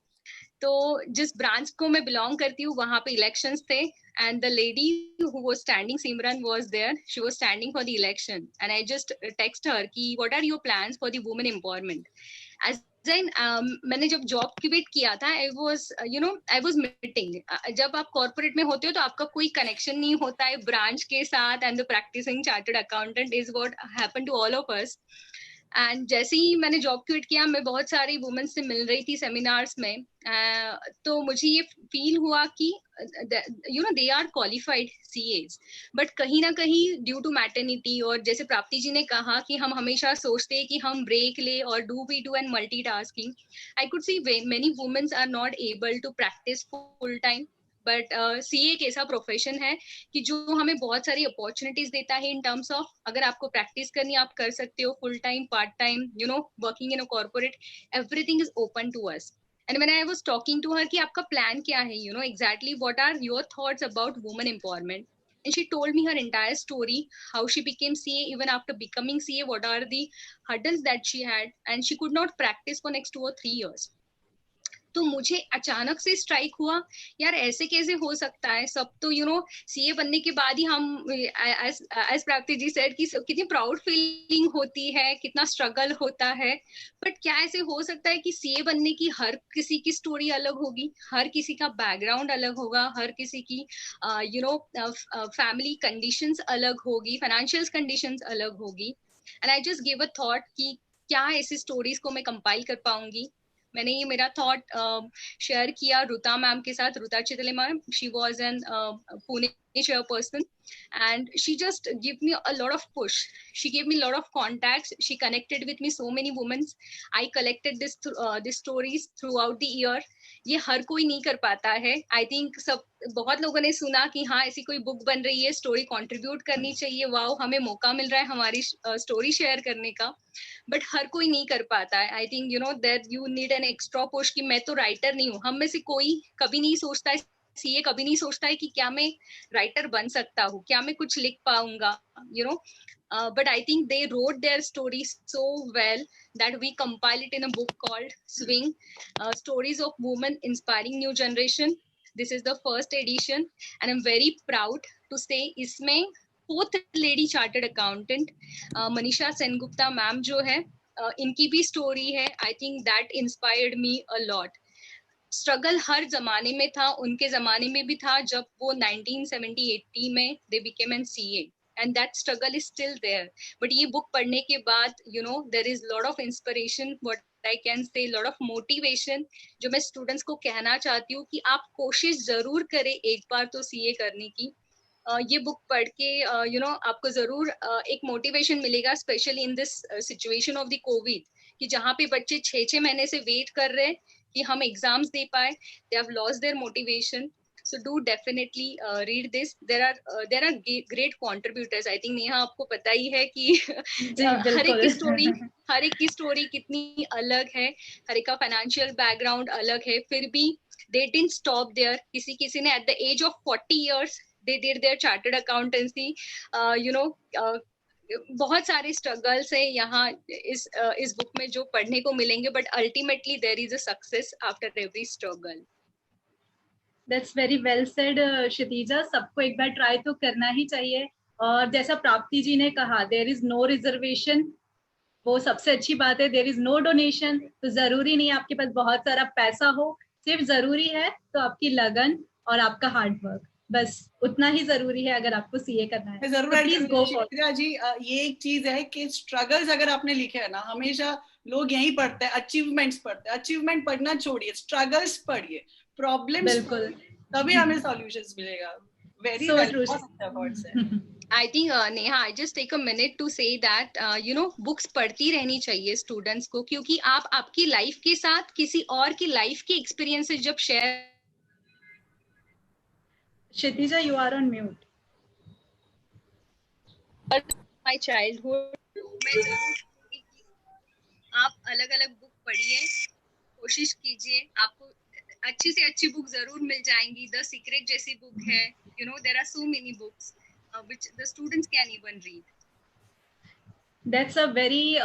तो जिस ब्रांच को मैं बिलोंग करती हूँ वहाँ पे इलेक्शंस थे, and the lady who was standing, Simran, was there. She was standing for the election, and I just text her कि what are your plans for the women empowerment? As मैंने जब job quit किया था, I was meeting. जब आप corporate में होते हो तो आपका कोई कनेक्शन नहीं होता है ब्रांच के साथ, and the practicing chartered accountant is what happened to all of us. And जैसे ही मैंने जॉब क्विट किया, मैं बहुत सारी वुमेन से मिल रही थी सेमिनार्स में, तो मुझे ये फील हुआ कि they are qualified CAs, but कहीं ना कहीं ड्यू टू मैटरनिटी, और जैसे प्राप्ति जी ने कहा कि हम हमेशा सोचते हैं कि हम ब्रेक ले और do and multitasking. I could see many womens are not able to practice full time. But CA एक ऐसा प्रोफेशन है कि जो हमें बहुत सारी अपॉर्चुनिटीज देता है इन टर्म्स ऑफ, अगर आपको प्रैक्टिस करनी आप कर सकते हो, full time, part time, working in a corporate, everything is open to us. And when I was talking to her कि आपका plan क्या है, exactly what are your thoughts about women empowerment, and she told me her entire story, how she became CA, even after becoming CA, what are the hurdles that she had, and she could not practice for next 2 or 3 years. तो मुझे अचानक से strike हुआ, यार ऐसे कैसे हो सकता है. सब तो सीए बनने के बाद ही हम, एज प्राप्ति जी सेड, कि कितनी प्राउड फीलिंग होती है, कितना स्ट्रगल होता है, बट क्या ऐसे हो सकता है कि सीए बनने की हर किसी की स्टोरी अलग होगी, हर किसी का बैकग्राउंड अलग होगा, हर किसी की फैमिली कंडीशंस अलग होगी, फाइनेंशियल कंडीशंस अलग होगी. And I just give a thought कि क्या ऐसी स्टोरीज को मैं कंपाइल कर पाऊंगी. मैंने ये मेरा थॉट शेयर किया रुता मैम के साथ, Ruta Chitale ma'am. She was an Pune chairperson, and she just gave me a lot of push. She gave me a lot of contacts. She connected with me so many women. I collected this stories throughout the year. ये हर कोई नहीं कर पाता है. I think बहुत लोगों ने सुना कि हाँ ऐसी कोई बुक बन रही है, स्टोरी कंट्रीब्यूट करनी चाहिए, वाओ हमें मौका मिल रहा है हमारी स्टोरी शेयर करने का, बट हर कोई नहीं कर पाता है. I think that you need an extra push कि मैं तो राइटर नहीं हूँ. हम में से कोई कभी नहीं सोचता है, सीए कभी नहीं सोचता है कि क्या मैं राइटर बन सकता हूँ, क्या मैं कुछ लिख पाऊंगा, but I think they wrote their stories so well that we compile it in a book called Swing, Stories of Women Inspiring New Generation. This is the first edition, and I'm very proud to say इसमें 4th lady chartered accountant Manisha Sengupta ma'am जो है, इनकी भी story है. I think that inspired me a lot. Struggle हर जमाने में था, उनके जमाने में भी था जब वो 1970-80 में they became an CA, and that struggle is still there. But ये बुक पढ़ने के बाद there is lot of inspiration, what I can say, lot of motivation, जो मैं स्टूडेंट्स को कहना चाहती हूँ कि आप कोशिश जरूर करें एक बार तो सीए करने की. ये बुक पढ़ के आपको जरूर एक मोटिवेशन मिलेगा, specially in this situation of the Covid, कि जहाँ पे बच्चे 6-6 महीने से वेट कर रहे हैं कि हम एग्जाम्स दे पाए. They have lost their motivation. So do definitely read this. There are great contributors. I think Neha आपको पता ही है कि हर एक की स्टोरी कितनी अलग है, हर एक का फाइनेंशियल बैकग्राउंड अलग है, फिर भी दे डिडंट स्टॉप देयर. किसी ने at the age of 40 years they did their chartered accountancy. बहुत सारे स्ट्रगल्स है यहाँ इस बुक में जो पढ़ने को मिलेंगे, but ultimately there is a success after every struggle. That's very well said Kshitija. सबको एक बार ट्राई तो करना ही चाहिए. और जैसा प्राप्ति जी ने कहा, देयर इज नो रिजर्वेशन, वो सबसे अच्छी बात है. देयर इज नो डोनेशन, तो जरूरी नहीं आपके पास बहुत सारा पैसा हो, सिर्फ जरूरी है तो आपकी लगन और आपका हार्ड वर्क, बस उतना ही जरूरी है अगर आपको सीए करना है. प्लीज गो फॉर जी. ये एक चीज है कि स्ट्रगल्स अगर आपने लिखे है ना, हमेशा लोग यही पढ़ते हैं, अचीवमेंट्स पढ़ते हैं. अचीवमेंट पढ़ना छोड़िए, स्ट्रगल्स पढ़िए, प्रॉब्लम्स, बिल्कुल, तभी हमें सॉल्यूशंस मिलेगा. Very true. I think Neha, I just take a minute to say that books पढ़ती रहनी चाहिए स्टूडेंट्स को, क्योंकि आप आपकी लाइफ के साथ किसी और की लाइफ के एक्सपीरियंसेस जब share. Kshitija, you are on mute. My childhood. आप अलग अलग बुक पढ़िए, कोशिश कीजिए, आपको अच्छी से अच्छी बुक जरूर मिल जाएंगी. द सीक्रेट जैसी बुक है, there are so many books which the students can even read. That's a very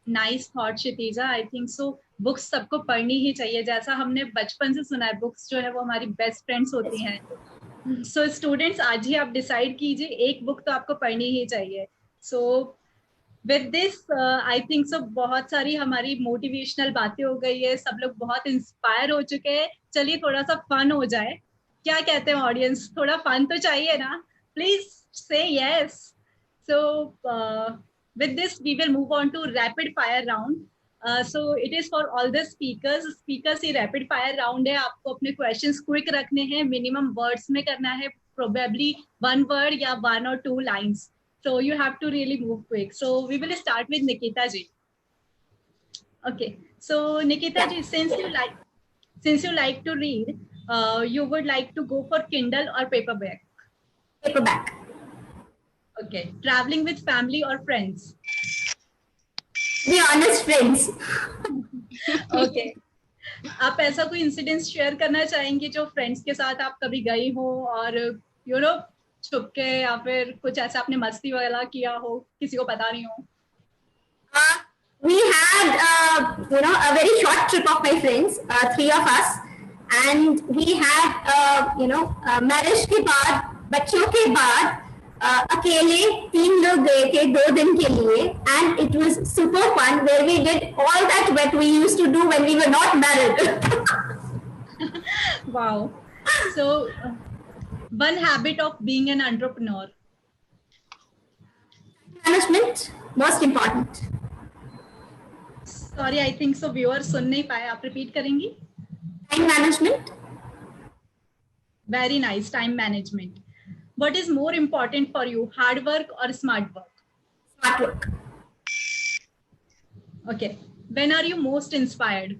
nice thought, Kshitija. I think so. Books सबको पढ़नी ही चाहिए. जैसा हमने बचपन से सुना है, बुक्स जो है वो हमारी बेस्ट फ्रेंड्स होती हैं. So स्टूडेंट्स, आज ही आप डिसाइड कीजिए, एक बुक तो आपको पढ़नी ही चाहिए. So with this I think so बहुत सारी हमारी मोटिवेशनल बातें हो गई है, सब लोग बहुत इंस्पायर हो चुके हैं. चलिए थोड़ा सा फन हो जाए. क्या कहते हैं ऑडियंस? थोड़ा फन तो चाहिए ना? प्लीज से yes. So with this we will move on to rapid fire round. So it is for all the speakers ये rapid fire round है. आपको अपने questions quick रखने हैं, minimum words में करना है, probably one word या 1 or 2 lines. So you have to really move quick. So we will start with Nikita ji. Okay, so Nikita ji, since you like to read, you would like to go for Kindle or paperback? Paperback. Okay, traveling with family or friends? Be honest, friends. Okay, आप ऐसा कोई incident share करना चाहेंगे जो friends के साथ आप कभी गई हो और यू नो छुप के, या फिर कुछ ऐसा आपने मस्ती वगैरह किया हो, किसी को पता नहीं हो? We had a very short trip of my friends, 3 of us, and we had marriage के बाद, बच्चों के बाद अकेले 3 लोग गए थे 2 दिन के लिए, and it was super fun where we did all that we used to do when we were not married. Wow. So one habit of being an entrepreneur? Management, most important. Sorry, I think so viewers सुन नहीं पाए, आप repeat करेंगी? Time management. Very nice, time management. What is more important for you, hard work or smart work? Smart work. Okay, when are you most inspired?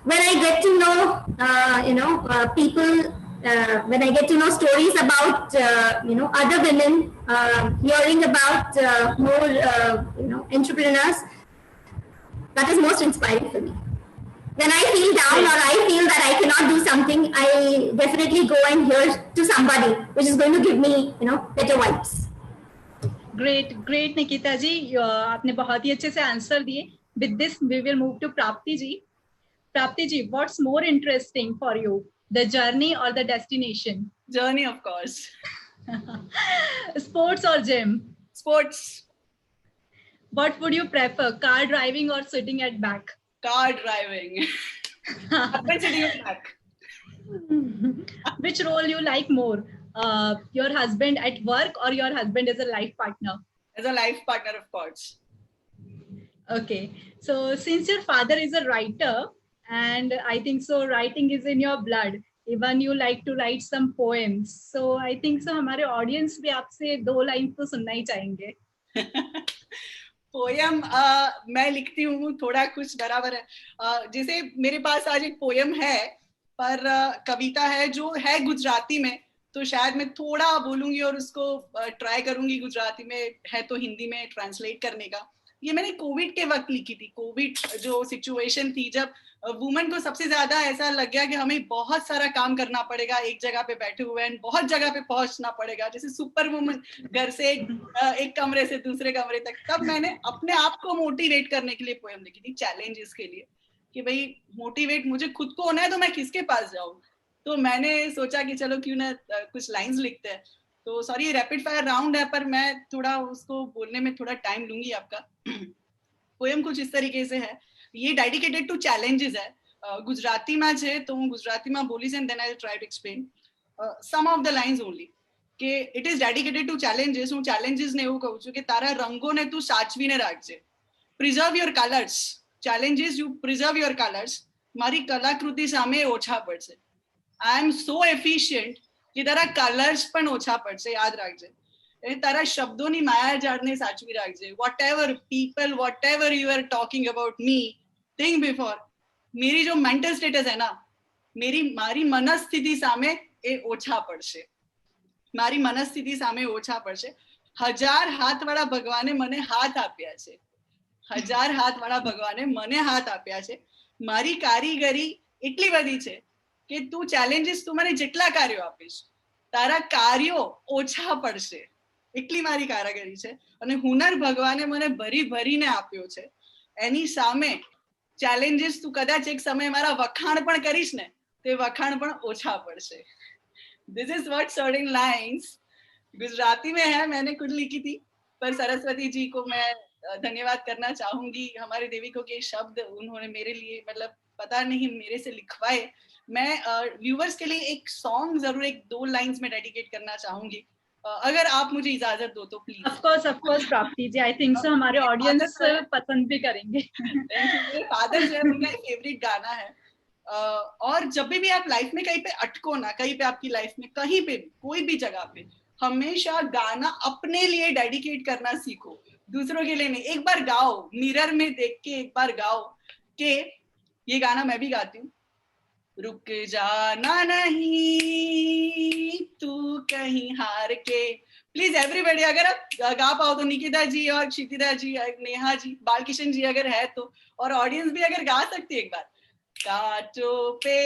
When I get to know, people, when I get to know stories about, other women, hearing about more, entrepreneurs, that is most inspiring for me. When I feel down or I feel that I cannot do something, I definitely go and hear to somebody, which is going to give me, better vibes. Great Nikita जी, आपने बहुत ही अच्छे से answer दिए. With this we will move to Prapti ji. Prapti ji, what's more interesting for you, the journey or the destination? Journey, of course. Sports or gym? Sports. What would you prefer, car driving or sitting at back? Car driving. I'm sitting at back. Which role you like more, your husband at work or your husband as a life partner? As a life partner, of course. Okay, so since your father is a writer, and I think so writing is in your blood, even you like to write some poems, so I think so हमारे audience भी आपसे 2 line तो सुनना ही चाहेंगे. Poem मैं लिखती हूँ, थोड़ा कुछ बराबर है. जैसे मेरे पास आज एक पोयम है, पर कविता है जो है गुजराती में, तो शायद मैं थोड़ा बोलूंगी और उसको ट्राई करूंगी गुजराती में, है तो हिंदी में ट्रांसलेट करने का. ये मैंने कोविड के वक्त लिखी थी. कोविड जो सिचुएशन थी, जब वुमेन को सबसे ज्यादा ऐसा लग गया कि हमें बहुत सारा काम करना पड़ेगा एक जगह पे बैठे हुए हैं, बहुत जगह पे पहुंचना पड़ेगा, जैसे सुपर वुमेन, घर से एक कमरे से दूसरे कमरे तक. तब मैंने अपने आप को मोटिवेट करने के लिए पोएम लिखी थी, चैलेंजेस के लिए, कि भाई मोटिवेट मुझे खुद को होना है तो मैं किसके पास जाऊं. तो मैंने सोचा कि चलो क्यों ना कुछ लाइंस लिखते हैं. तो सॉरी रैपिड फायर राउंड है, पर मैं थोड़ा उसको बोलने में थोड़ा टाइम लूंगी आपका. पोएम कुछ इस तरीके से है. ये डेडिकेटेड टू चैलेंजेस है. ગુજરાતીમાં છે તો હું ગુજરાતીમાં બોલીશ and then I'll try to explain some of the lines only. કે it is dedicated to challenges. હું challenges ને એવું કહું છું કે તારા રંગોને તું સાચવીને રાખજે. Preserve your colors. Challenges, you preserve your colors. મારી કલાકૃતિ સામે ઓછા પડશે. I am so efficient કે તારા colors પણ ઓછા પડશે, યાદ રાખજે. તારા શબ્દોની માયાજાળને સાચવી રાખજે. Whatever people, whatever you are talking about me, think before. मेरी जो मेंटल स्टेटस है ना, મારી મનસ્થિતિ સામે એ ઓછા પડશે. મારી મનસ્થિતિ સામે ઓછા પડશે. 1000 હાથવાળા ભગવાને મને હાથ આપ્યા છે. 1000 હાથવાળા ભગવાને મને હાથ આપ્યા છે. મારી કારીગરી એટલી બધી છે કે તું ચેલેન્જીસ, તું મને જેટલા કાર્યો આપીશ, તારા કાર્યો ઓછા પડશે. એટલી મારી કારીગરી છે. અને હુનર ભગવાને મને ભરી ભરીને આપ્યો છે. એની સામે ચેલેન્જીસ તું કદાચ એક સમય મારા વખાણ પણ કરીશ ને, તે વખાણ પણ ઓછા પડશે. This is what certain lines Gujarati में है, मैंने खुद लिखी थी, पर सरस्वती जी को मैं धन्यवाद करना चाहूंगी. हमारे देवी को के शब्द उन्होंने मेरे लिए मतलब पता नहीं मेरे से लिखवाए. मैं व्यूअर्स के लिए एक सॉन्ग जरूर 1-2 लाइंस में डेडिकेट करना चाहूंगी, अगर आप मुझे इजाजत दो तो प्लीज. ऑफ कोर्स प्राप्ति जी, आई थिंक सो हमारे ऑडियंस पसंद भी करेंगे. मेरे फादर जो है उनका फेवरेट गाना है. और जब भी आप लाइफ में कहीं पे अटको ना, कहीं पे आपकी लाइफ में कहीं पे भी कोई भी जगह पे, हमेशा गाना अपने लिए डेडिकेट करना सीखो, दूसरों के लिए नहीं. एक बार गाओ, मिरर में देख के एक बार गाओ कि ये गाना मैं भी गाती हूँ. रुक जाना नहीं तू कहीं हार के. प्लीज एवरीबॉडी, अगर आप गा पाओ तो निकिता जी और क्षितिजा जी, नेहा जी, बालकिशन जी अगर है तो, और ऑडियंस भी अगर गा सकती है एक बार. कांटों पे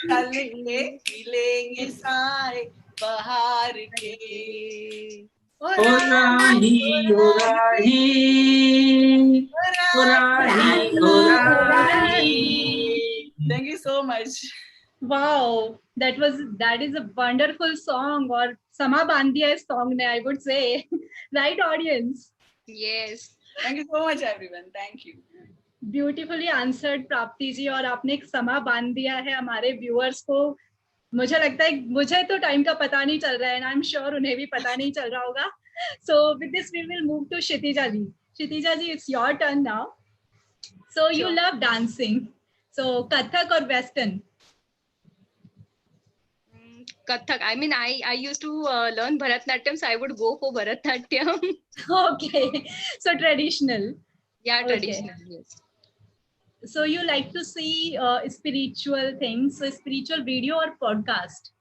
चलेंगे मिलेंगे साए बाहर के. ओ राही ओ राही ओ राही ओ राही. Thank you so much. Wow, that is a wonderful song. और समा बांध दिया इस song ने, I would say. Right, audience? Yes. Thank you so much everyone. Thank you. Beautifully answered प्राप्ति जी, और आपने एक समा बांध दिया है हमारे व्यूअर्स को. मुझे लगता है मुझे तो टाइम का पता नहीं चल रहा है, आई एम श्योर उन्हें भी पता नहीं चल रहा होगा. So with this we will move to Kshitija ji. Kshitija ji, it's your turn now. So you love dancing, so Kathak और western? Kathak. I mean, I used to learn Bharatnatyam, so I would go for Bharatnatyam. Okay, so traditional. Yeah, Okay. traditional. Yes. So you like to see spiritual things, so spiritual video or podcast?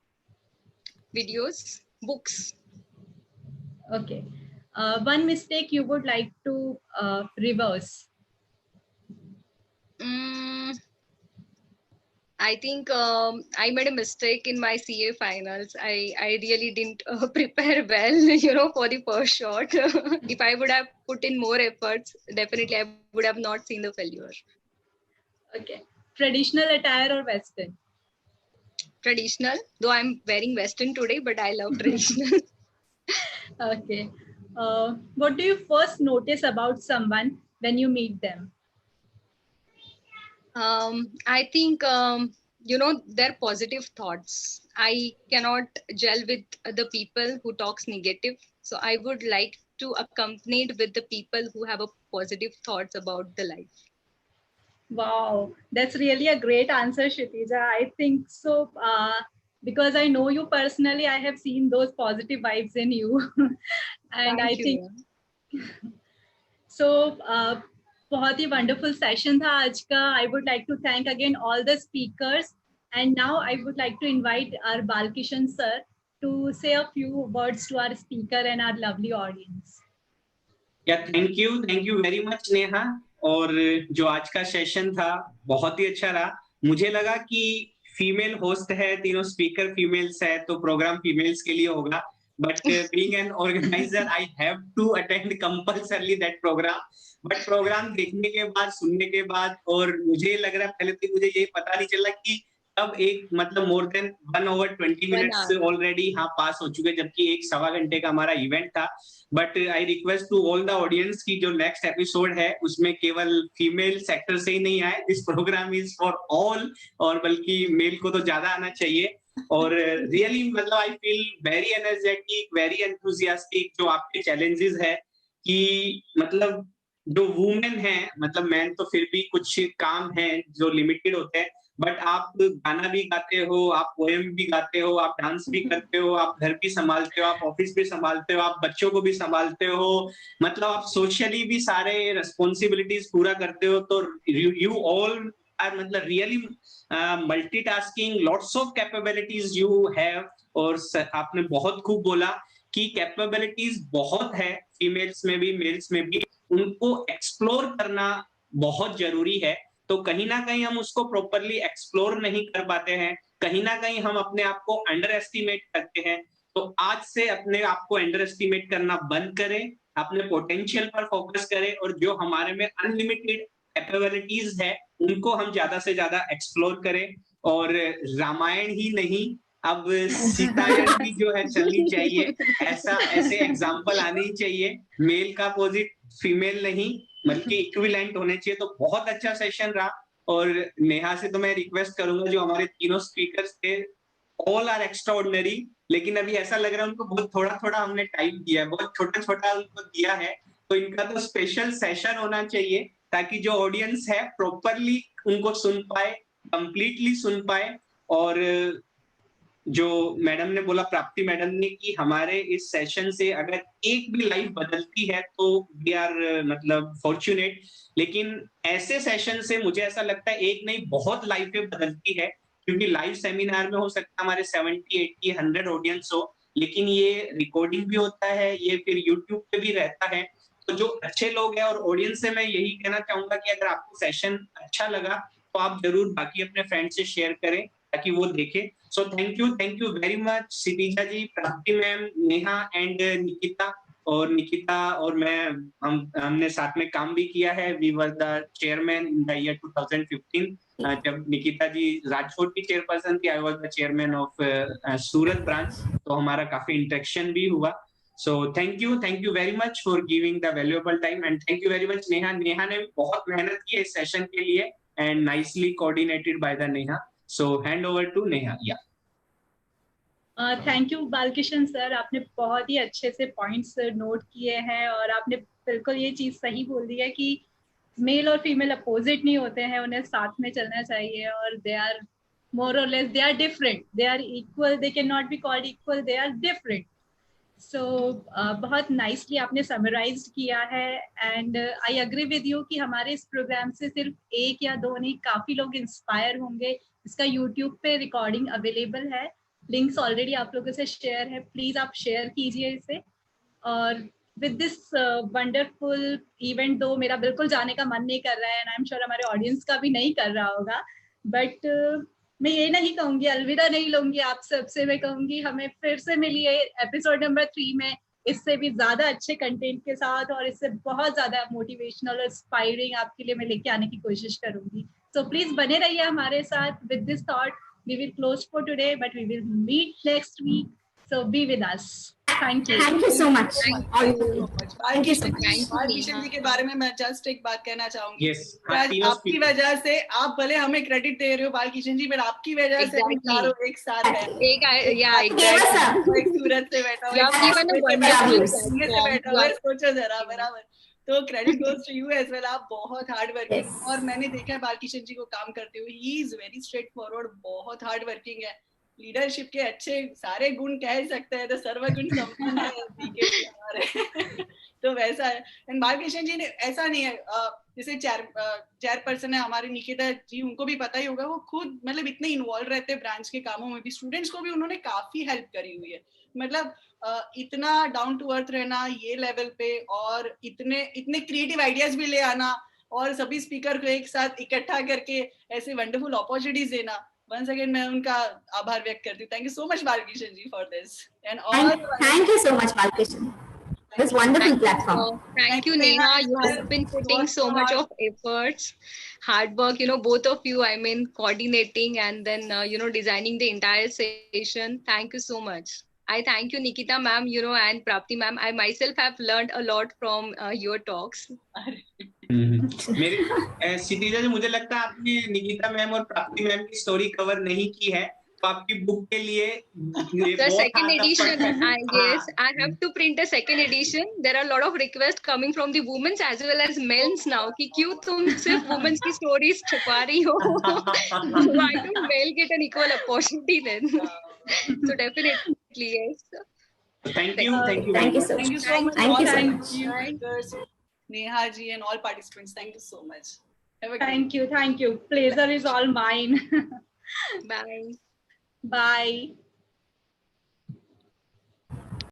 Videos, books. Okay. One mistake you would like to reverse? I think I made a mistake in my CA finals. I really didn't prepare well, for the first shot. If I would have put in more efforts, definitely I would have not seen the failure. Okay. Traditional attire or Western? Traditional, though I'm wearing Western today, but I love traditional. Okay. What do you first notice about someone when you meet them? I think, their positive thoughts. I cannot gel with the people who talks negative. So I would like to accompany with the people who have a positive thoughts about the life. Wow, that's really a great answer, Kshitija. I think so. Because I know you personally, I have seen those positive vibes in you. And Thank I you. think so. बहुत ही wonderful session था आज का. I would like to thank again all the speakers. And now I would like to invite our Balkishan sir to say a few words to our speaker and our lovely audience. Yeah, thank you very much Neha. और जो आज का session था बहुत ही अच्छा रहा. मुझे लगा कि फीमेल होस्ट है, तीनों स्पीकर फीमेल्स है, तो प्रोग्राम फीमेल्स के लिए होगा. But being an organizer, I have to attend compulsorily that program. But program देखने के बाद, सुनने के बाद, और मुझे लग रहा है पहले तो मुझे ये पता नहीं चला कि अब एक मतलब more than 1 hour 20 minutes already pass हो चुके, जबकि 1-1.25 घंटे का हमारा इवेंट था. But I request to all the audience की जो नेक्स्ट एपिसोड है उसमें केवल फीमेल सेक्टर से ही नहीं आए. This program is for all, और बल्कि मेल को तो ज्यादा आना चाहिए. और रियली मतलब I feel very energetic, very enthusiastic. जो आपके चैलेंजेस है कि मतलब जो वुमेन है, मतलब मैन तो फिर भी कुछ काम है जो लिमिटेड होते हैं, बट आप गाना भी गाते हो, आप पोएम भी गाते हो, आप डांस भी करते हो, आप घर भी संभालते हो, आप ऑफिस भी संभालते हो, आप बच्चों को भी संभालते हो, मतलब आप सोशली भी सारे रिस्पॉन्सिबिलिटीज पूरा करते हो. तो यू ऑल आर मतलब really multitasking, lots of capabilities you have. और आपने बहुत खूब बोला कि कैपेबिलिटीज बहुत है फीमेल्स में भी मेल्स में भी, उनको एक्सप्लोर करना बहुत जरूरी है. तो कहीं ना कहीं हम उसको प्रॉपरली एक्सप्लोर नहीं कर पाते हैं, कहीं ना कहीं हम अपने आप को अंडर एस्टिमेट करते हैं. तो आज से अपने आप को अंडर एस्टिमेट करना बंद करें, अपने पोटेंशियल पर फोकस करें, और जो हमारे में अनलिमिटेड कैपेबिलिटीज है उनको हम ज्यादा से ज्यादा एक्सप्लोर करें. और रामायण ही नहीं, अब सीतायन भी जो है चलनी चाहिए, ऐसे एग्जाम्पल आने ही चाहिए। मेल का अपोजिट फीमेल नहीं बल्कि इक्विवेलेंट होने चाहिए। तो बहुत अच्छा सेशन रहा। और नेहा से तो मैं रिक्वेस्ट करूंगा, जो हमारे तीनों स्पीकर्स थे ऑल आर एक्स्ट्राऑर्डिनरी, लेकिन अभी ऐसा लग रहा है उनको बहुत थोड़ा थोड़ा हमने टाइम दिया है, बहुत छोटा छोटा उनको दिया है। तो इनका तो स्पेशल सेशन होना चाहिए ताकि जो ऑडियंस है प्रॉपरली उनको सुन पाए, कंप्लीटली सुन पाए। और जो मैडम ने बोला, प्राप्ति मैडम ने, कि हमारे इस सेशन से अगर एक भी लाइफ बदलती है तो वी आर मतलब फॉर्चुनेट। लेकिन ऐसे सेशन से मुझे ऐसा लगता है एक नहीं बहुत लाइफें बदलती है, क्योंकि लाइव सेमिनार में हो सकता है हमारे 70, 80, 100 ऑडियंस हो, लेकिन ये रिकॉर्डिंग भी होता है, ये फिर यूट्यूब पे भी रहता है। तो जो अच्छे लोग हैं और ऑडियंस से मैं यही कहना चाहूंगा कि अगर आपको सेशन अच्छा लगा तो आप जरूर बाकी अपने फ्रेंड से शेयर करें ताकि वो देखे। So thank you very much Kshitija ji, Prapti ma'am, Neha and Nikita. और निकिता और मैं हमने साथ में काम भी किया है। We were the chairman in the year 2015 जब निकिता जी राजकोट की चेयरपर्सन थी, I was the chairman of Surat branch. तो हमारा काफी इंटरेक्शन भी हुआ। So thank you very much for giving the valuable time and thank you very much Neha. Neha ने बहुत मेहनत की इस सेशन के लिए and nicely coordinated by the Neha. So hand over to Neha. Yeah thank you Balkishan sir, आपने बहुत ही अच्छे से पॉइंट्स नोट किए हैं और आपने बिल्कुल ये चीज सही बोल दी है कि मेल और फीमेल अपोजिट नहीं होते हैं, उन्हें साथ में चलना चाहिए। और दे आर मोर और less, they are different, they are equal, they can not be called equal, they are different. So बहुत नाइसली आपने समराइज्ड किया है and I agree with you कि हमारे इस प्रोग्राम से सिर्फ एक या दो नहीं, काफी लोग इंस्पायर होंगे। इसका यूट्यूब पे रिकॉर्डिंग अवेलेबल है, लिंक्स ऑलरेडी आप लोगों से शेयर है, प्लीज आप शेयर कीजिए इसे। और विद दिस वंडरफुल इवेंट, दो मेरा बिल्कुल जाने का मन नहीं कर रहा है एंड आई एम श्योर हमारे ऑडियंस का भी नहीं कर रहा होगा, बट मैं ये नहीं कहूंगी, अलविदा नहीं लूंगी आप सबसे। मैं कहूंगी हमें फिर से मिलिए एपिसोड नंबर 3 में, इससे भी ज्यादा अच्छे कंटेंट के साथ और इससे बहुत ज्यादा मोटिवेशनल और इंस्पायरिंग आपके लिए मैं लेके आने की कोशिश करूंगी। सो प्लीज बने रहिए हमारे साथ। With this thought we will close for today, but we will meet next week, so be with us. Thank you so much. Balkishan ji के बारे में मैं जस्ट एक बात कहना चाहूंगी। yes, आपकी वजह से, आप भले हमें क्रेडिट दे रहे हो बालकिशन जी, पर आपकी वजह से हम चारों एक साथ हैं। एक सूरत से बैठा हुआ, सोचो जरा, बराबर। तो credit goes to you as well. आप बहुत हार्ड वर्किंग और मैंने देखा है बालकिशन जी को काम करते हुए, he is very straight forward, बहुत हार्ड वर्किंग है। लीडरशिप के अच्छे सारे गुण कह सकते हैं, तो सर्वगुण संपन्न है। तो वैसा है। एंड बालकिशन जी ने ऐसा नहीं है, जैसे चेयरपर्सन है हमारे निकिता जी, उनको भी पता ही होगा, वो खुद मतलब इतने इन्वॉल्व रहते हैं ब्रांच के कामों में भी, स्टूडेंट्स को भी उन्होंने काफी हेल्प करी हुई है। मतलब इतना डाउन टू अर्थ रहना ये लेवल पे, और इतने क्रिएटिव आइडियाज भी ले आना और सभी स्पीकर को एक साथ इकट्ठा करके ऐसे वंडरफुल अपॉर्चुनिटीज देना, वंस अगेन मैं उनका आभार व्यक्त करती हूँ। Thank you so much Balkishan ji for this and all. Thank you so much Balkishan, this wonderful platform. Thank you Neha, you have been putting so much of efforts, hard work, both of you, I mean coordinating and then designing the entire session. Thank you so much. I thank you Nikita ma'am, and Prapti ma'am. I myself have learned a lot from your talks. मेरे सिटीजा जी, मुझे लगता है आपने Nikita ma'am और प्राप्ति ma'am की story cover नहीं की है, तो आपकी बुक के लिए the second edition, yes, I have to print a second edition. There are a lot of requests coming from the women's as well as men's now कि क्यों तुम सिर्फ women's की stories छुपा रही हो? Why don't male get an equal opportunity then? So definitely yes. Thank you so much. Neha ji and all participants, thank you so much. Thank you. Pleasure is all mine. Bye. Bye.